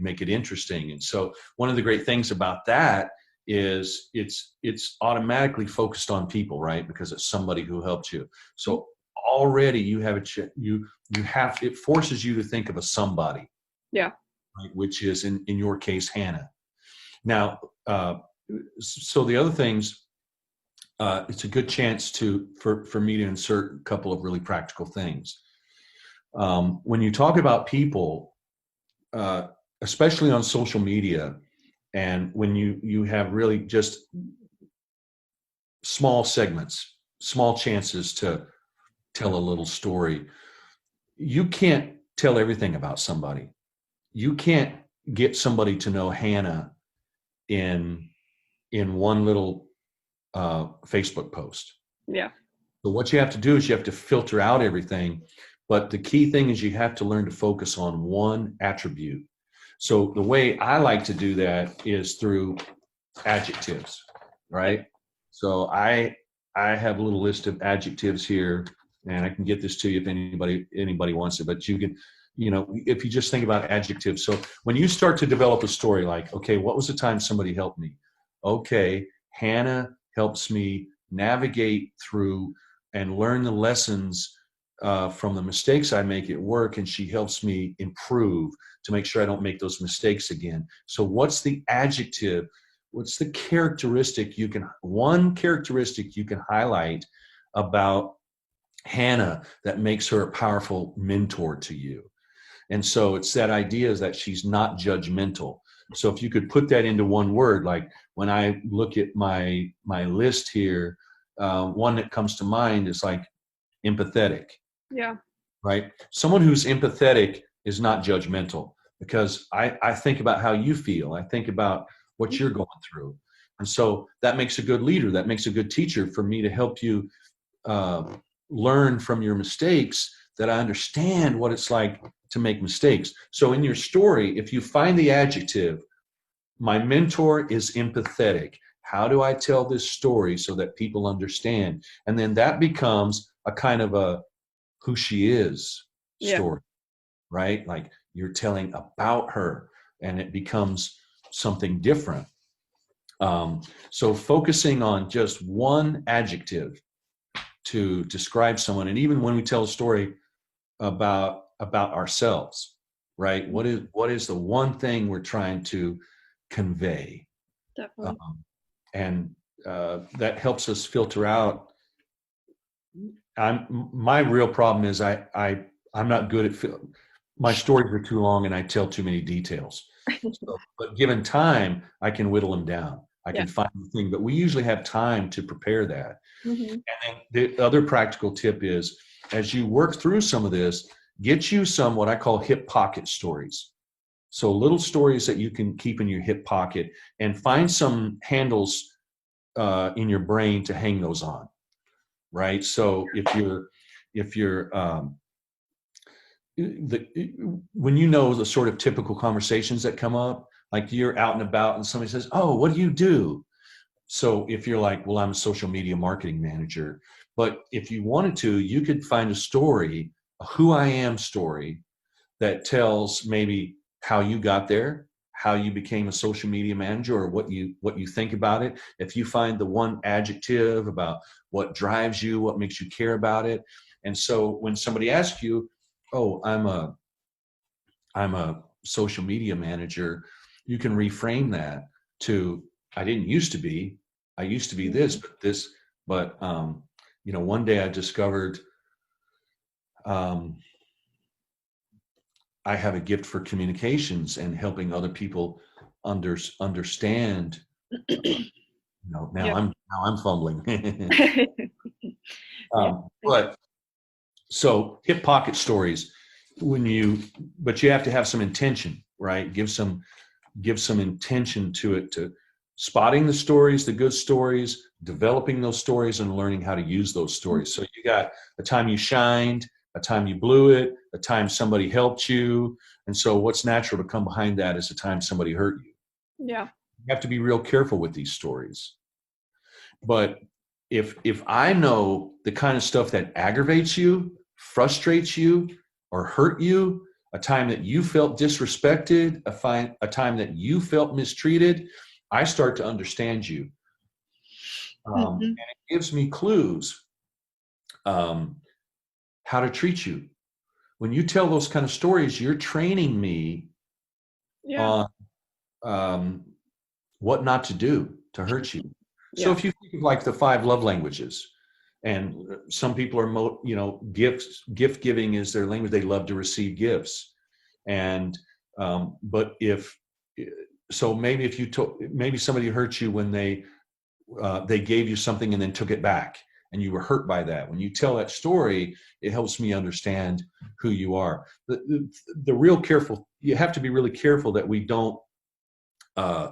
make it interesting. And so one of the great things about that is it's automatically focused on people, right? Because it's somebody who helped you. So already you have it forces you to think of a somebody. Yeah. Right, which is in your case, Hannah. Now, so the other things, it's a good chance for me to insert a couple of really practical things. When you talk about people, especially on social media, and when you have really just small segments, small chances to tell a little story, you can't tell everything about somebody. You can't get somebody to know Hannah in one little Facebook post. Yeah. So what you have to do is you have to filter out everything. But the key thing is you have to learn to focus on one attribute. So the way I like to do that is through adjectives, right? So I have a little list of adjectives here, and I can get this to you if anybody wants it. But you can, if you just think about adjectives. So when you start to develop a story like, okay, what was the time somebody helped me? Okay, Hannah helps me navigate through and learn the lessons from the mistakes I make at work, and she helps me improve to make sure I don't make those mistakes again. So what's the adjective? What's the one characteristic you can highlight about Hannah that makes her a powerful mentor to you? And so it's that idea is that she's not judgmental. So if you could put that into one word, like when I look at my list here, one that comes to mind is like empathetic. Yeah. Right? Someone who's empathetic is not judgmental because I think about how you feel. I think about what you're going through. And so that makes a good leader. That makes a good teacher for me to help you learn from your mistakes, that I understand what it's like to make mistakes. So in your story, if you find the adjective, my mentor is empathetic. How do I tell this story so that people understand? And then that becomes a kind of a who she is story, right? Like you're telling about her and it becomes something different. So focusing on just one adjective to describe someone, and even when we tell a story about ourselves, right? What is the one thing we're trying to convey? Definitely. And that helps us filter out. My real problem is I'm not good at my stories are too long and I tell too many details. So, but given time, I can whittle them down. I Yeah. can find the thing, but we usually have time to prepare that. Mm-hmm. And then the other practical tip is, as you work through some of this, get you some what I call hip pocket stories. So little stories that you can keep in your hip pocket, and find some handles in your brain to hang those on. Right. So if you're when you know the sort of typical conversations that come up, like you're out and about and somebody says, "Oh, what do you do?" So if you're like, "Well, I'm a social media marketing manager," but if you wanted to, you could find a story, a who I am story, that tells maybe how you got there, how you became a social media manager, or what you think about it. If you find the one adjective about what drives you, what makes you care about it. And so when somebody asks you, "Oh, I'm a social media manager," you can reframe that to, "I didn't used to be. I used to be this, but one day I discovered um, I have a gift for communications and helping other people understand." Yeah. Now I'm fumbling. Yeah. But so hip pocket stories, but you have to have some intention, right? Give some intention to it, to spotting the stories, the good stories, developing those stories, and learning how to use those stories. So you got a time you shined, a time you blew it, a time somebody helped you. And so what's natural to come behind that is a time somebody hurt you. Yeah. You have to be real careful with these stories. But if I know the kind of stuff that aggravates you, frustrates you, or hurt you, a time that you felt disrespected, a time that you felt mistreated, I start to understand you. And Mm-hmm. it gives me clues um, how to treat you. When you tell those kind of stories, you're training me Yeah. on um, what not to do to hurt you. So Yeah. if you think of like the 5 love languages, and some people are gift giving is their language. They love to receive gifts. And but if so, maybe if you took, maybe somebody hurt you when they gave you something and then took it back, and you were hurt by that. When you tell that story, it helps me understand who you are. The real careful, you have to be really careful that we don't uh,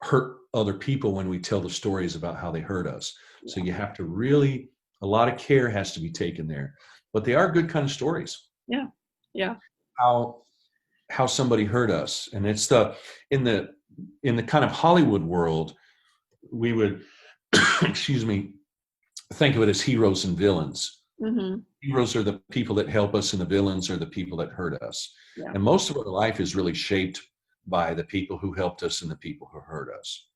hurt other people when we tell the stories about how they hurt us. So you have to really, a lot of care has to be taken there. But they are good kind of stories. Yeah. Yeah. How how somebody hurt us. And it's in the in the kind of Hollywood world, we would excuse me, think of it as heroes and villains. Mm-hmm. Heroes are the people that help us, and the villains are the people that hurt us. Yeah. And most of our life is really shaped by the people who helped us and the people who hurt us.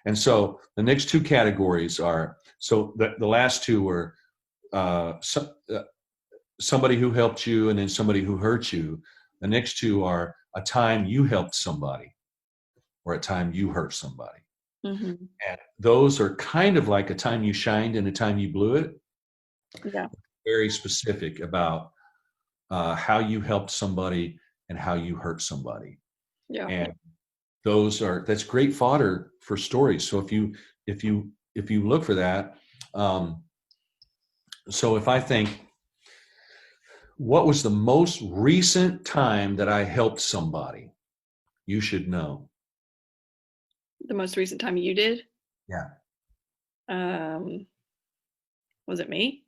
And so the next two categories are, so the last two were somebody who helped you and then somebody who hurt you. The next two are a time you helped somebody or a time you hurt somebody. Mm-hmm. And those are kind of like a time you shined and a time you blew it. Yeah. Very specific about how you helped somebody and how you hurt somebody. Yeah. And that's great fodder for stories. So if you look for that, so if I think, what was the most recent time that I helped somebody? You should know. The most recent time you did? Yeah. Um, was it me?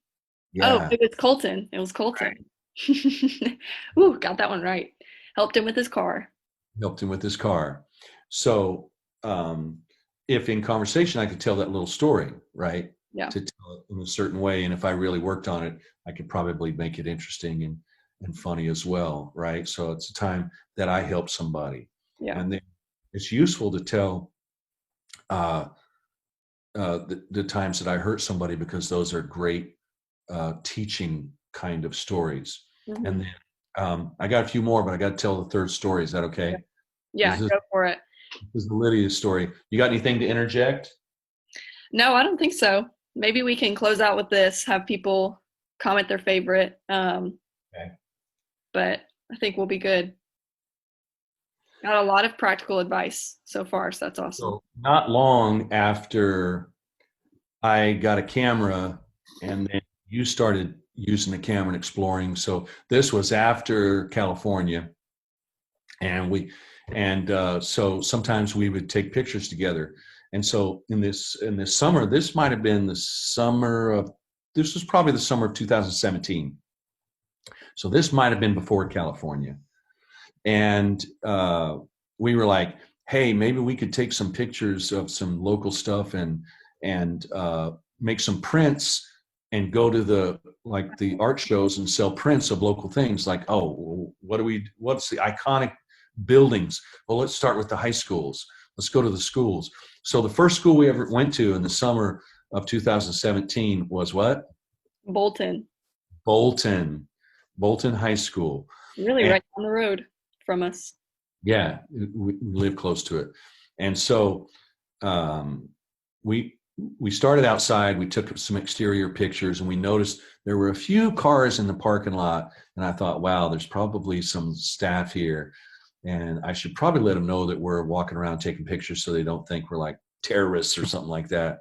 Oh, Yeah. it was Colton. It was Right. Colton. Ooh, got that one right. Helped him with his car. Helped him with his car. So um, if in conversation I could tell that little story, right? Yeah. To tell it in a certain way. And if I really worked on it, I could probably make it interesting and funny as well, right? So it's a time that I helped somebody. Yeah. And then it's useful to tell uh, the times that I hurt somebody, because those are great teaching kind of stories. Mm-hmm. And then I got a few more, but I got to tell the third story. Is that okay? Yeah, This is, go for it. this is the Lydia story. You got anything to interject? No, I don't think so. Maybe we can close out with this, have people comment their favorite. Okay. But I think we'll be good. Got a lot of practical advice so far, so that's awesome. So not long after I got a camera, and then you started using the camera and exploring. So this was after California, and so sometimes we would take pictures together. And so in this summer, this might have been the summer of this was probably the summer of 2017. So this might have been before California, and we were like, hey, maybe we could take some pictures of some local stuff and make some prints and go to the art shows and sell prints of local things. Like, oh, what's the iconic buildings? Well, let's start with the high schools. Let's go to the schools. So the first school we ever went to in the summer of 2017 was what? Bolton. Bolton. Bolton High School. Really And right down the road from us. yeah, we live close to it. And so um, we started outside. We took some exterior pictures, and we noticed there were a few cars in the parking lot. And I thought, wow, there's probably some staff here, and I should probably let them know that we're walking around taking pictures so they don't think we're like terrorists or something like that.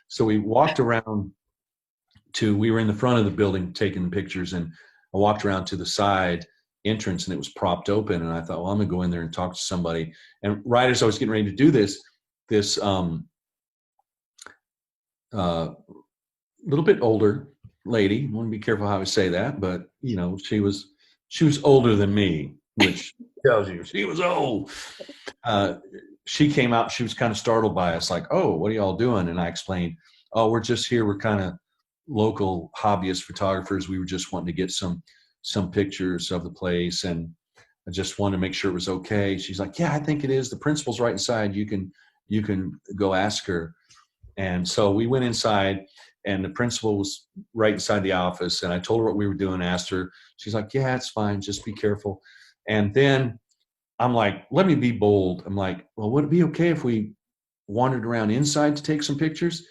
So we walked around we were in the front of the building taking pictures, and I walked around to the side entrance, and it was propped open. And I thought, well, I'm gonna go in there and talk to somebody. And right as I was getting ready to do this little bit older lady, I want to be careful how I say that, but she was older than me, which tells you she was old. She came out, she was kind of startled by us, like, oh, what are y'all doing? And I explained, oh, we're just here, we're kind of local hobbyist photographers. We were just wanting to get some pictures of the place, and I just wanted to make sure it was okay. She's like, yeah, I think it is. The principal's right inside. You can go ask her. And so we went inside, and the principal was right inside the office, and I told her what we were doing, asked her. She's like, yeah, it's fine, just be careful. And then I'm like, let me be bold. I'm like, well, would it be okay if we wandered around inside to take some pictures?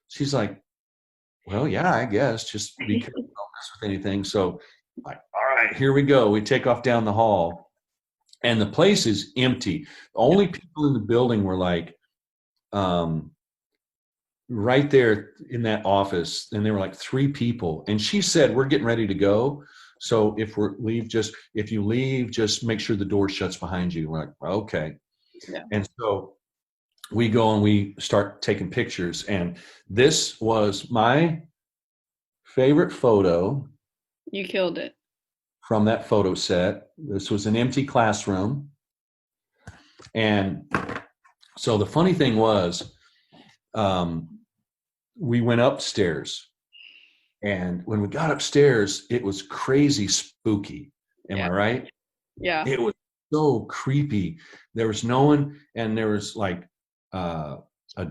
She's like, well, yeah, I guess. Just be careful, don't mess with anything. So, like, all right, here we go. We take off down the hall, and the place is empty. The only people in the building were like, right there in that office, and there were like three people. And she said, we're getting ready to go. So if you leave, just make sure the door shuts behind you. We're like, okay. Yeah. And so we go and we start taking pictures. And this was my favorite photo. You killed it. From that photo set. This was an empty classroom. And so the funny thing was, we went upstairs. And when we got upstairs, it was crazy spooky. Am I right? Yeah. It was so creepy. There was no one, and there was like a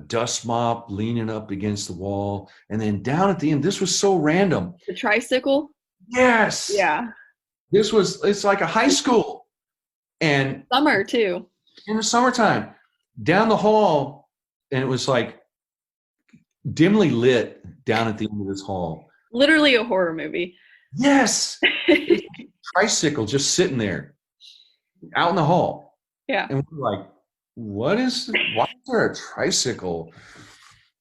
dust mop leaning up against the wall. And then down at the end, this was so random. The tricycle? Yes. Yeah. It's like a high school. And Summer too. in the summertime, down the hall, and it was like dimly lit down at the end of this hall. Literally a horror movie. Yes. Tricycle just sitting there out in the hall. Yeah. And we're like, why is there a tricycle?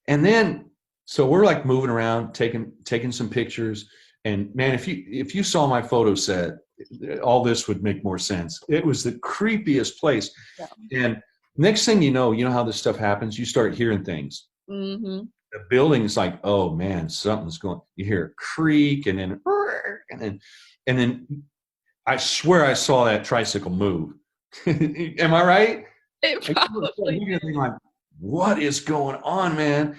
And then, so we're like moving around, taking some pictures. And man, if you saw my photo set, all this would make more sense. It was the creepiest place. Yeah. And next thing you know how this stuff happens, you start hearing things. Mm-hmm. The building's like, oh man, something's going. You hear a creak, and then I swear I saw that tricycle move. Am I right? You're like, what is going on, man?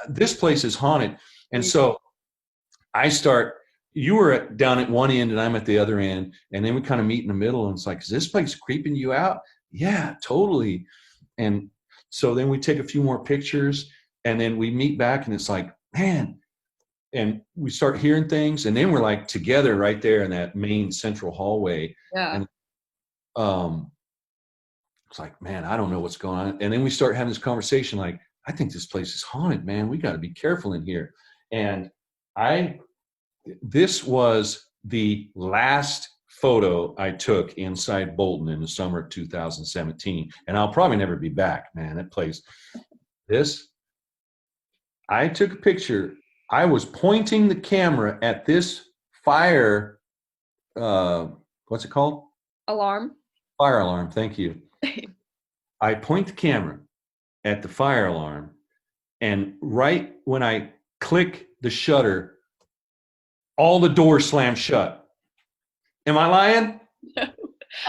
This place is haunted. And so you were down at one end and I'm at the other end, and then we kind of meet in the middle, and it's like, is this place creeping you out? Yeah, totally. And so then we take a few more pictures, and then we meet back, and it's like, man, and we start hearing things, and then we're like together right there in that main central hallway. Yeah. And it's like, man, I don't know what's going on. And then we start having this conversation like, I think this place is haunted, man. We got to be careful in here. And this was the last photo I took inside Bolton in the summer of 2017. And I'll probably never be back, man. That place, I took a picture. I was pointing the camera at this fire, what's it called? Alarm. Fire alarm. Thank you. I point the camera at the fire alarm, and right when I click the shutter, all the doors slam shut. Am I lying? No.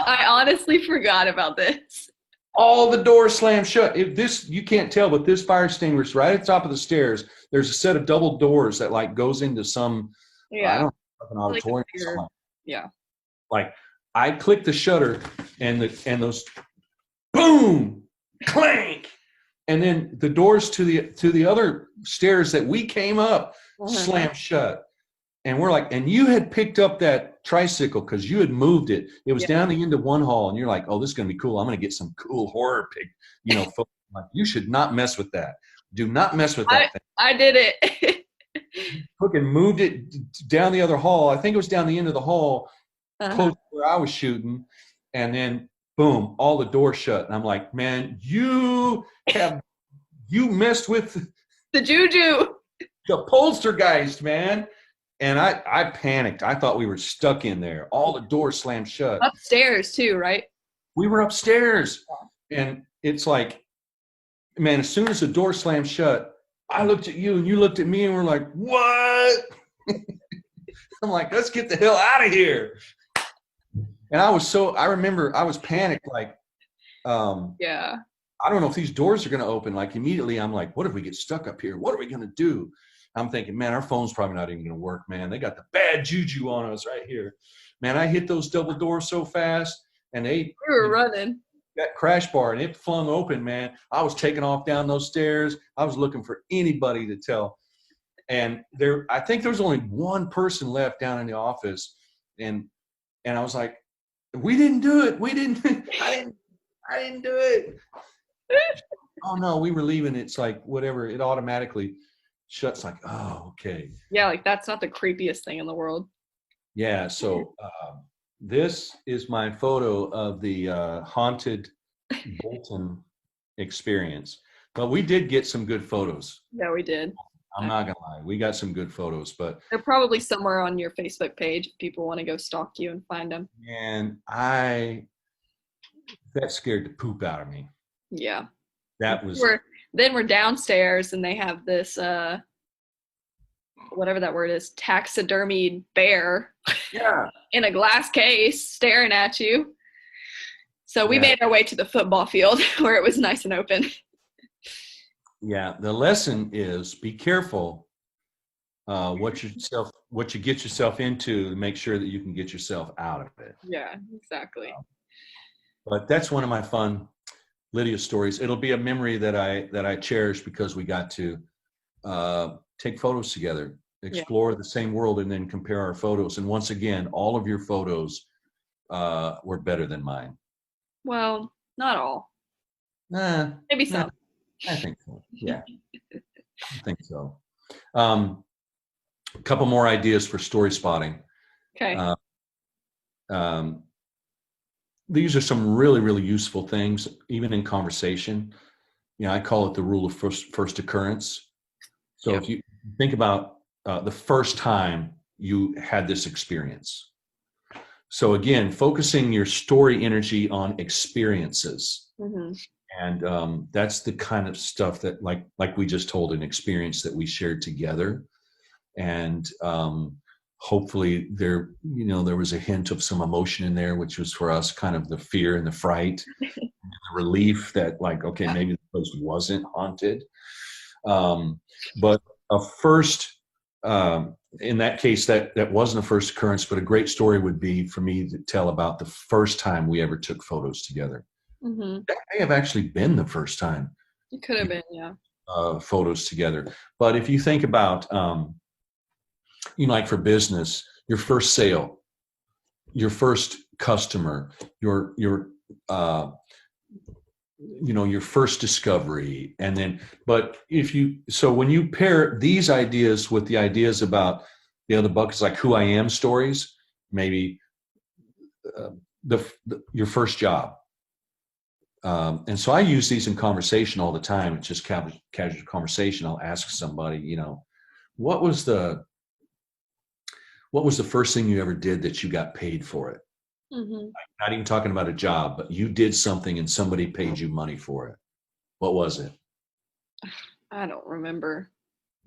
I honestly forgot about this. All the doors slam shut. You can't tell, but this fire extinguisher right at the top of the stairs, there's a set of double doors that like goes into some, I don't know, like an auditorium or something. Yeah. Like I click the shutter and those boom, clank, and then the doors to the other stairs that we came up slam shut. And we're like, and you had picked up that tricycle because you had moved it. It was down the end of one hall, and you're like, oh, this is going to be cool. I'm going to get some cool horror like, you should not mess with that. Do not mess with that thing. I did it. Took and moved it down the other hall. I think it was down the end of the hall, close to where I was shooting. And then, boom, all the doors shut. And I'm like, man, you messed with the juju. The poltergeist, man. And I panicked. I thought we were stuck in there. All the doors slammed shut. Upstairs too, right? We were upstairs. And it's like, man, as soon as the door slammed shut, I looked at you and you looked at me and we're like, what? I'm like, let's get the hell out of here. And I remember I was panicked, like, I don't know if these doors are going to open. Like immediately I'm like, what if we get stuck up here? What are we going to do? I'm thinking, man, our phone's probably not even going to work, man. They got the bad juju on us right here. Man, I hit those double doors so fast, and we were running. That crash bar, and it flung open, man. I was taking off down those stairs. I was looking for anybody to tell. And I think there was only one person left down in the office, and I was like, we didn't do it. We didn't. I didn't do it. Oh no, we were leaving. It's like whatever. It automatically shuts. Like, oh, okay. Yeah, like that's not the creepiest thing in the world. Yeah. So this is my photo of the haunted Bolton experience. But we did get some good photos. Yeah, we did. I'm not gonna lie, we got some good photos, but they're probably somewhere on your Facebook page if people want to go stalk you and find them. And that scared the poop out of me. Yeah. That was. Then we're downstairs and they have this whatever that word is, taxidermied bear. Yeah. In a glass case staring at you. So we made our way to the football field where it was nice and open. Yeah, the lesson is be careful what you get yourself into to make sure that you can get yourself out of it. Yeah, exactly. But that's one of my fun Lydia stories. It'll be a memory that I cherish because we got to take photos together, explore the same world, and then compare our photos. And once again, all of your photos were better than mine. Well, not all. Maybe some. I think so. Yeah, I think so. A couple more ideas for story spotting. Okay. These are some really, really useful things, even in conversation. I call it the rule of first occurrence. So if you think about the first time you had this experience. So again, focusing your story energy on experiences. Mm-hmm. And that's the kind of stuff that like we just told, an experience that we shared together. And hopefully there was a hint of some emotion in there, which was for us kind of the fear and the fright, and the relief that like, okay, maybe the place wasn't haunted. But a first, in that case, that wasn't a first occurrence, but a great story would be for me to tell about the first time we ever took photos together. Mm-hmm. That may have actually been the first time. It could have been, yeah. Photos together. But if you think about like for business, your first sale, your first customer, your uh, your first discovery. And then, but so when you pair these ideas with the ideas about the other buckets, like who I am stories, maybe uh, your first job. And so I use these in conversation all the time. It's just casual conversation. I'll ask somebody, what was the first thing you ever did that you got paid for it? Mm-hmm. Not even talking about a job, but you did something and somebody paid you money for it. What was it? I don't remember.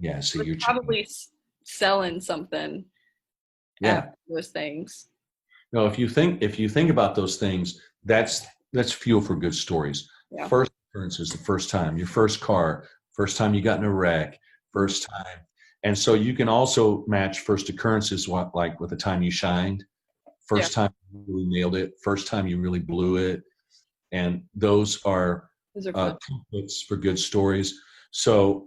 Yeah, so But you're probably selling something yeah. after those things. No, if you think about those things, that's fuel for good stories. Yeah. First occurrence is the first time, your first car, first time you got in a wreck, first time. And so you can also match first occurrences like with the time you shined, first time you really nailed it, first time you really blew it. And those are templates for good stories. So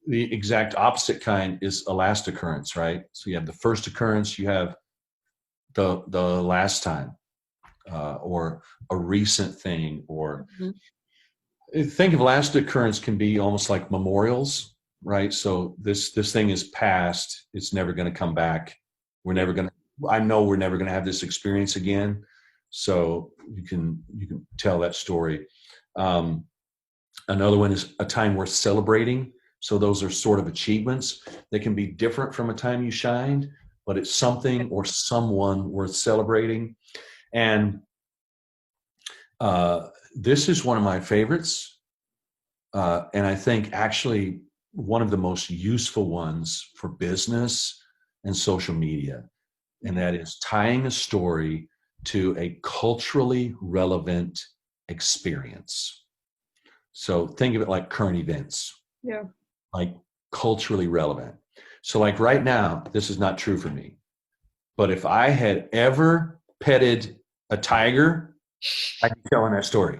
the exact opposite kind is a last occurrence, right? So you have the first occurrence, you have the last time, or a recent thing, or think of last occurrence can be almost like memorials, right? So this thing is past, it's never going to come back. I know we're never going to have this experience again. So you can tell that story. Another one is a time worth celebrating. So those are sort of achievements. They can be different from a time you shined, but it's something or someone worth celebrating. And this is one of my favorites. And I think actually one of the most useful ones for business and social media. And that is tying a story to a culturally relevant experience. So think of it like current events. Yeah. Like culturally relevant. So like right now, this is not true for me. But if I had ever petted a tiger, I'd be telling that story.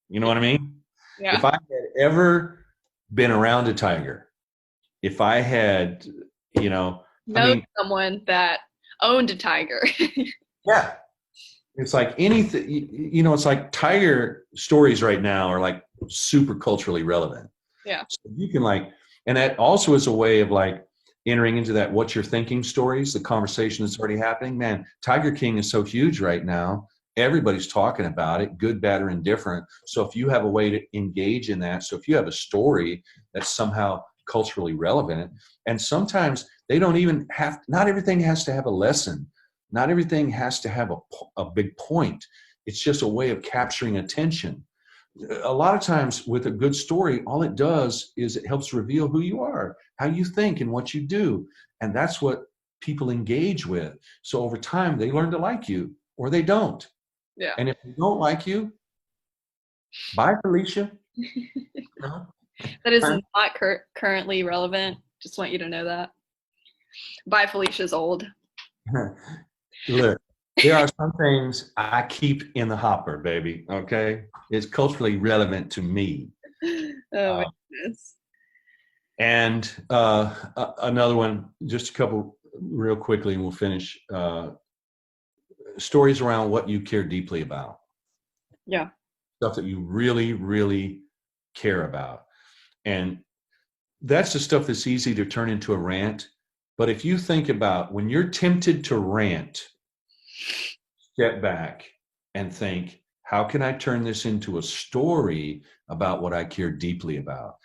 You know what I mean? Yeah. If I had ever been around a tiger, if I had, someone that owned a tiger. yeah. It's like anything, it's like tiger stories right now are like super culturally relevant. Yeah. So you can and that also is a way of entering into that what you're thinking stories, the conversation that's already happening. Man, Tiger King is so huge right now. Everybody's talking about it, good, bad, or indifferent. So if you have a way to engage in that, so if you have a story that's somehow culturally relevant, and sometimes they don't even not everything has to have a lesson. Not everything has to have a big point. It's just a way of capturing attention. A lot of times with a good story, all it does is it helps reveal who you are, how you think, and what you do. And that's what people engage with. So over time, they learn to like you or they don't. Yeah. And if they don't like you, bye, Felicia. That is not currently relevant. Just want you to know that. Bye, Felicia's old. Look, there are some things I keep in the hopper, baby. Okay, it's culturally relevant to me. Oh my goodness. And another one, just a couple real quickly, and we'll finish. Stories around what you care deeply about. Yeah. Stuff that you really, really care about, and that's the stuff that's easy to turn into a rant. But if you think about when you're tempted to rant, step back and think, how can I turn this into a story about what I care deeply about?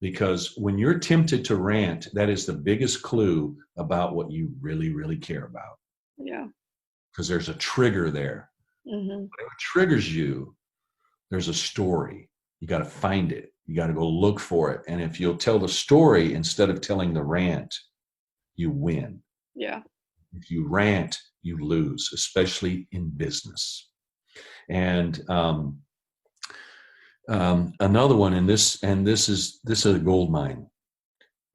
Because when you're tempted to rant, that is the biggest clue about what you really, really care about. Yeah. Because there's a trigger there. Mm-hmm. Whatever triggers you, there's a story. You got to find it. You got to go look for it. And if you'll tell the story instead of telling the rant, you win. Yeah. If you rant, you lose, especially in business. And another one, and this is a gold mine.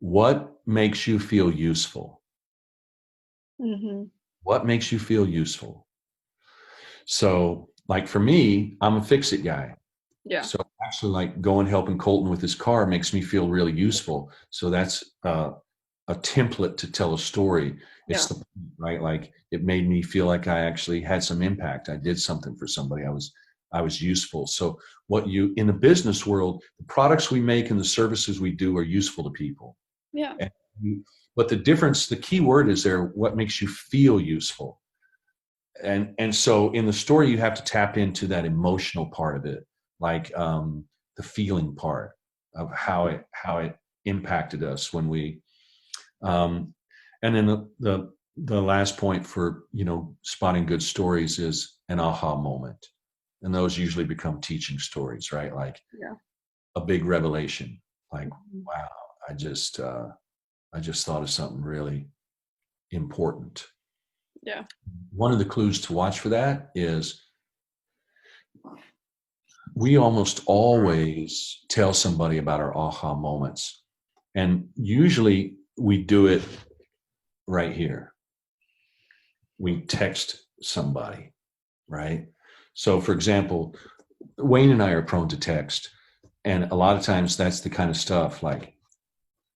What makes you feel useful? Mm-hmm. What makes you feel useful? So, like for me, I'm a fix-it guy. Yeah. So actually, like going helping Colton with his car makes me feel really useful. So that's a template to tell a story. Yeah. It's the right, like it made me feel like I actually had some impact. I did something for somebody. I was useful. So what you in the business world, the products we make and the services we do are useful to people. Yeah. And but the difference, the key word is there, what makes you feel useful. And so in the story, you have to tap into that emotional part of it, like the feeling part of how it impacted us when we and then the last point for spotting good stories is an aha moment, and those usually become teaching stories, right? Like Yeah. a big revelation, like Mhm. wow, I just thought of something really important. Yeah. One of the clues to watch for that is we almost always tell somebody about our aha moments, and usually we do it right here. We text somebody, right? So for example, Wayne and I are prone to text, and a lot of times that's the kind of stuff like,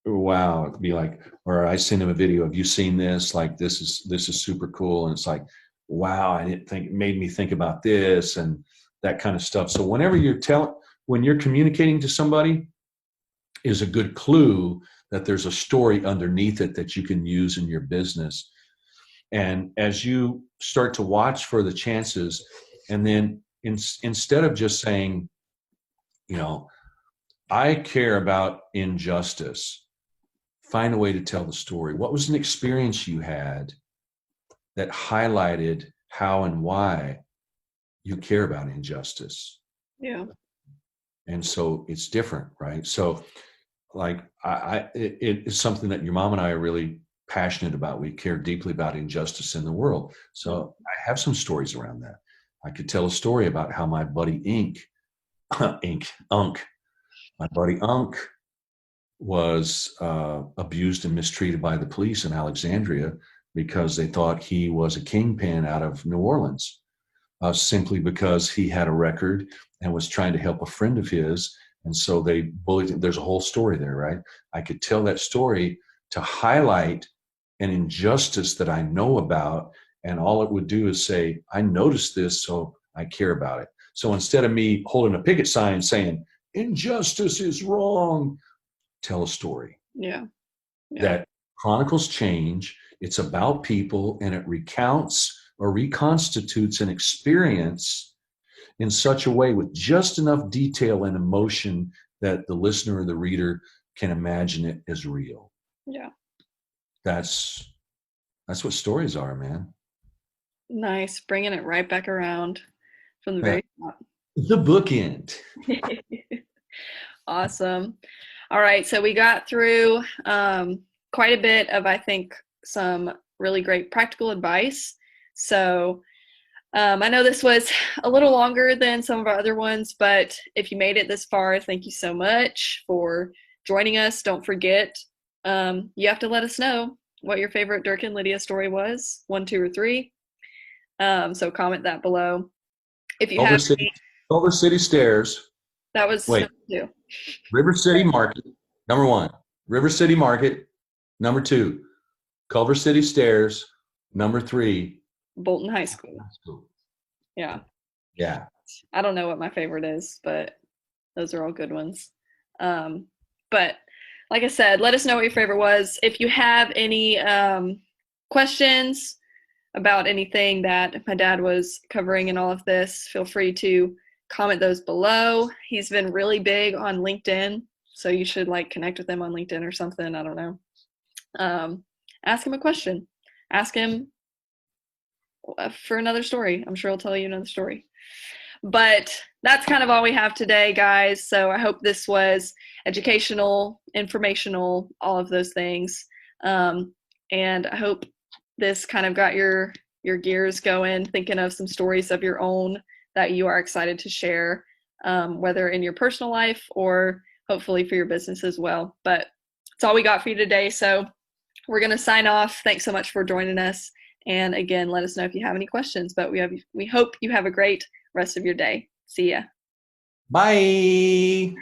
wow, it'd be like, or I send him a video, have you seen this? Like this is super cool. And it's like, wow, I didn't think, it made me think about this and that kind of stuff. So when you're communicating to somebody, is a good clue that there's a story underneath it that you can use in your business. And as you start to watch for the chances, and then instead of just saying, I care about injustice, find a way to tell the story. What was an experience you had that highlighted how and why you care about injustice? Yeah. And so it's different, right? So like it is something that your mom and I are really passionate about. We care deeply about injustice in the world. So I have some stories around that. I could tell a story about how my buddy Unk, my buddy Unk was abused and mistreated by the police in Alexandria because they thought he was a kingpin out of New Orleans, simply because he had a record and was trying to help a friend of his. And so they bullied him. There's a whole story there, right? I could tell that story to highlight an injustice that I know about. And all it would do is say, I noticed this, so I care about it. So instead of me holding a picket sign saying, injustice is wrong, tell a story Yeah. Yeah. that chronicles change. It's about people, and it recounts or reconstitutes an experience in such a way with just enough detail and emotion that the listener or the reader can imagine it as real. Yeah. That's what stories are, man. Nice. Bringing it right back around from the Yeah. very top. The bookend. Awesome. All right. So we got through quite a bit of, I think, some really great practical advice. So I know this was a little longer than some of our other ones, but if you made it this far, thank you so much for joining us. Don't forget, you have to let us know what your favorite Dirk and Lydia story was, 1, 2, or 3. So comment that below. If you have any, Culver City Stairs. that was Wait, 2. River City Market, number 1. River City Market, number 2. Culver City Stairs, number 3. Bolton High School. Yeah. Yeah. I don't know what my favorite is, but those are all good ones. But like I said, let us know what your favorite was. If you have any questions about anything that my dad was covering in all of this, feel free to comment those below. He's been really big on LinkedIn, so you should connect with him on LinkedIn or something. I don't know. Ask him a question. Ask him for another story. I'm sure he'll tell you another story. But that's kind of all we have today, guys. So I hope this was educational, informational, all of those things. And I hope this kind of got your gears going, thinking of some stories of your own that you are excited to share, whether in your personal life or hopefully for your business as well. But that's all we got for you today. So we're going to sign off. Thanks so much for joining us. And again, let us know if you have any questions. But we hope you have a great rest of your day. See ya. Bye.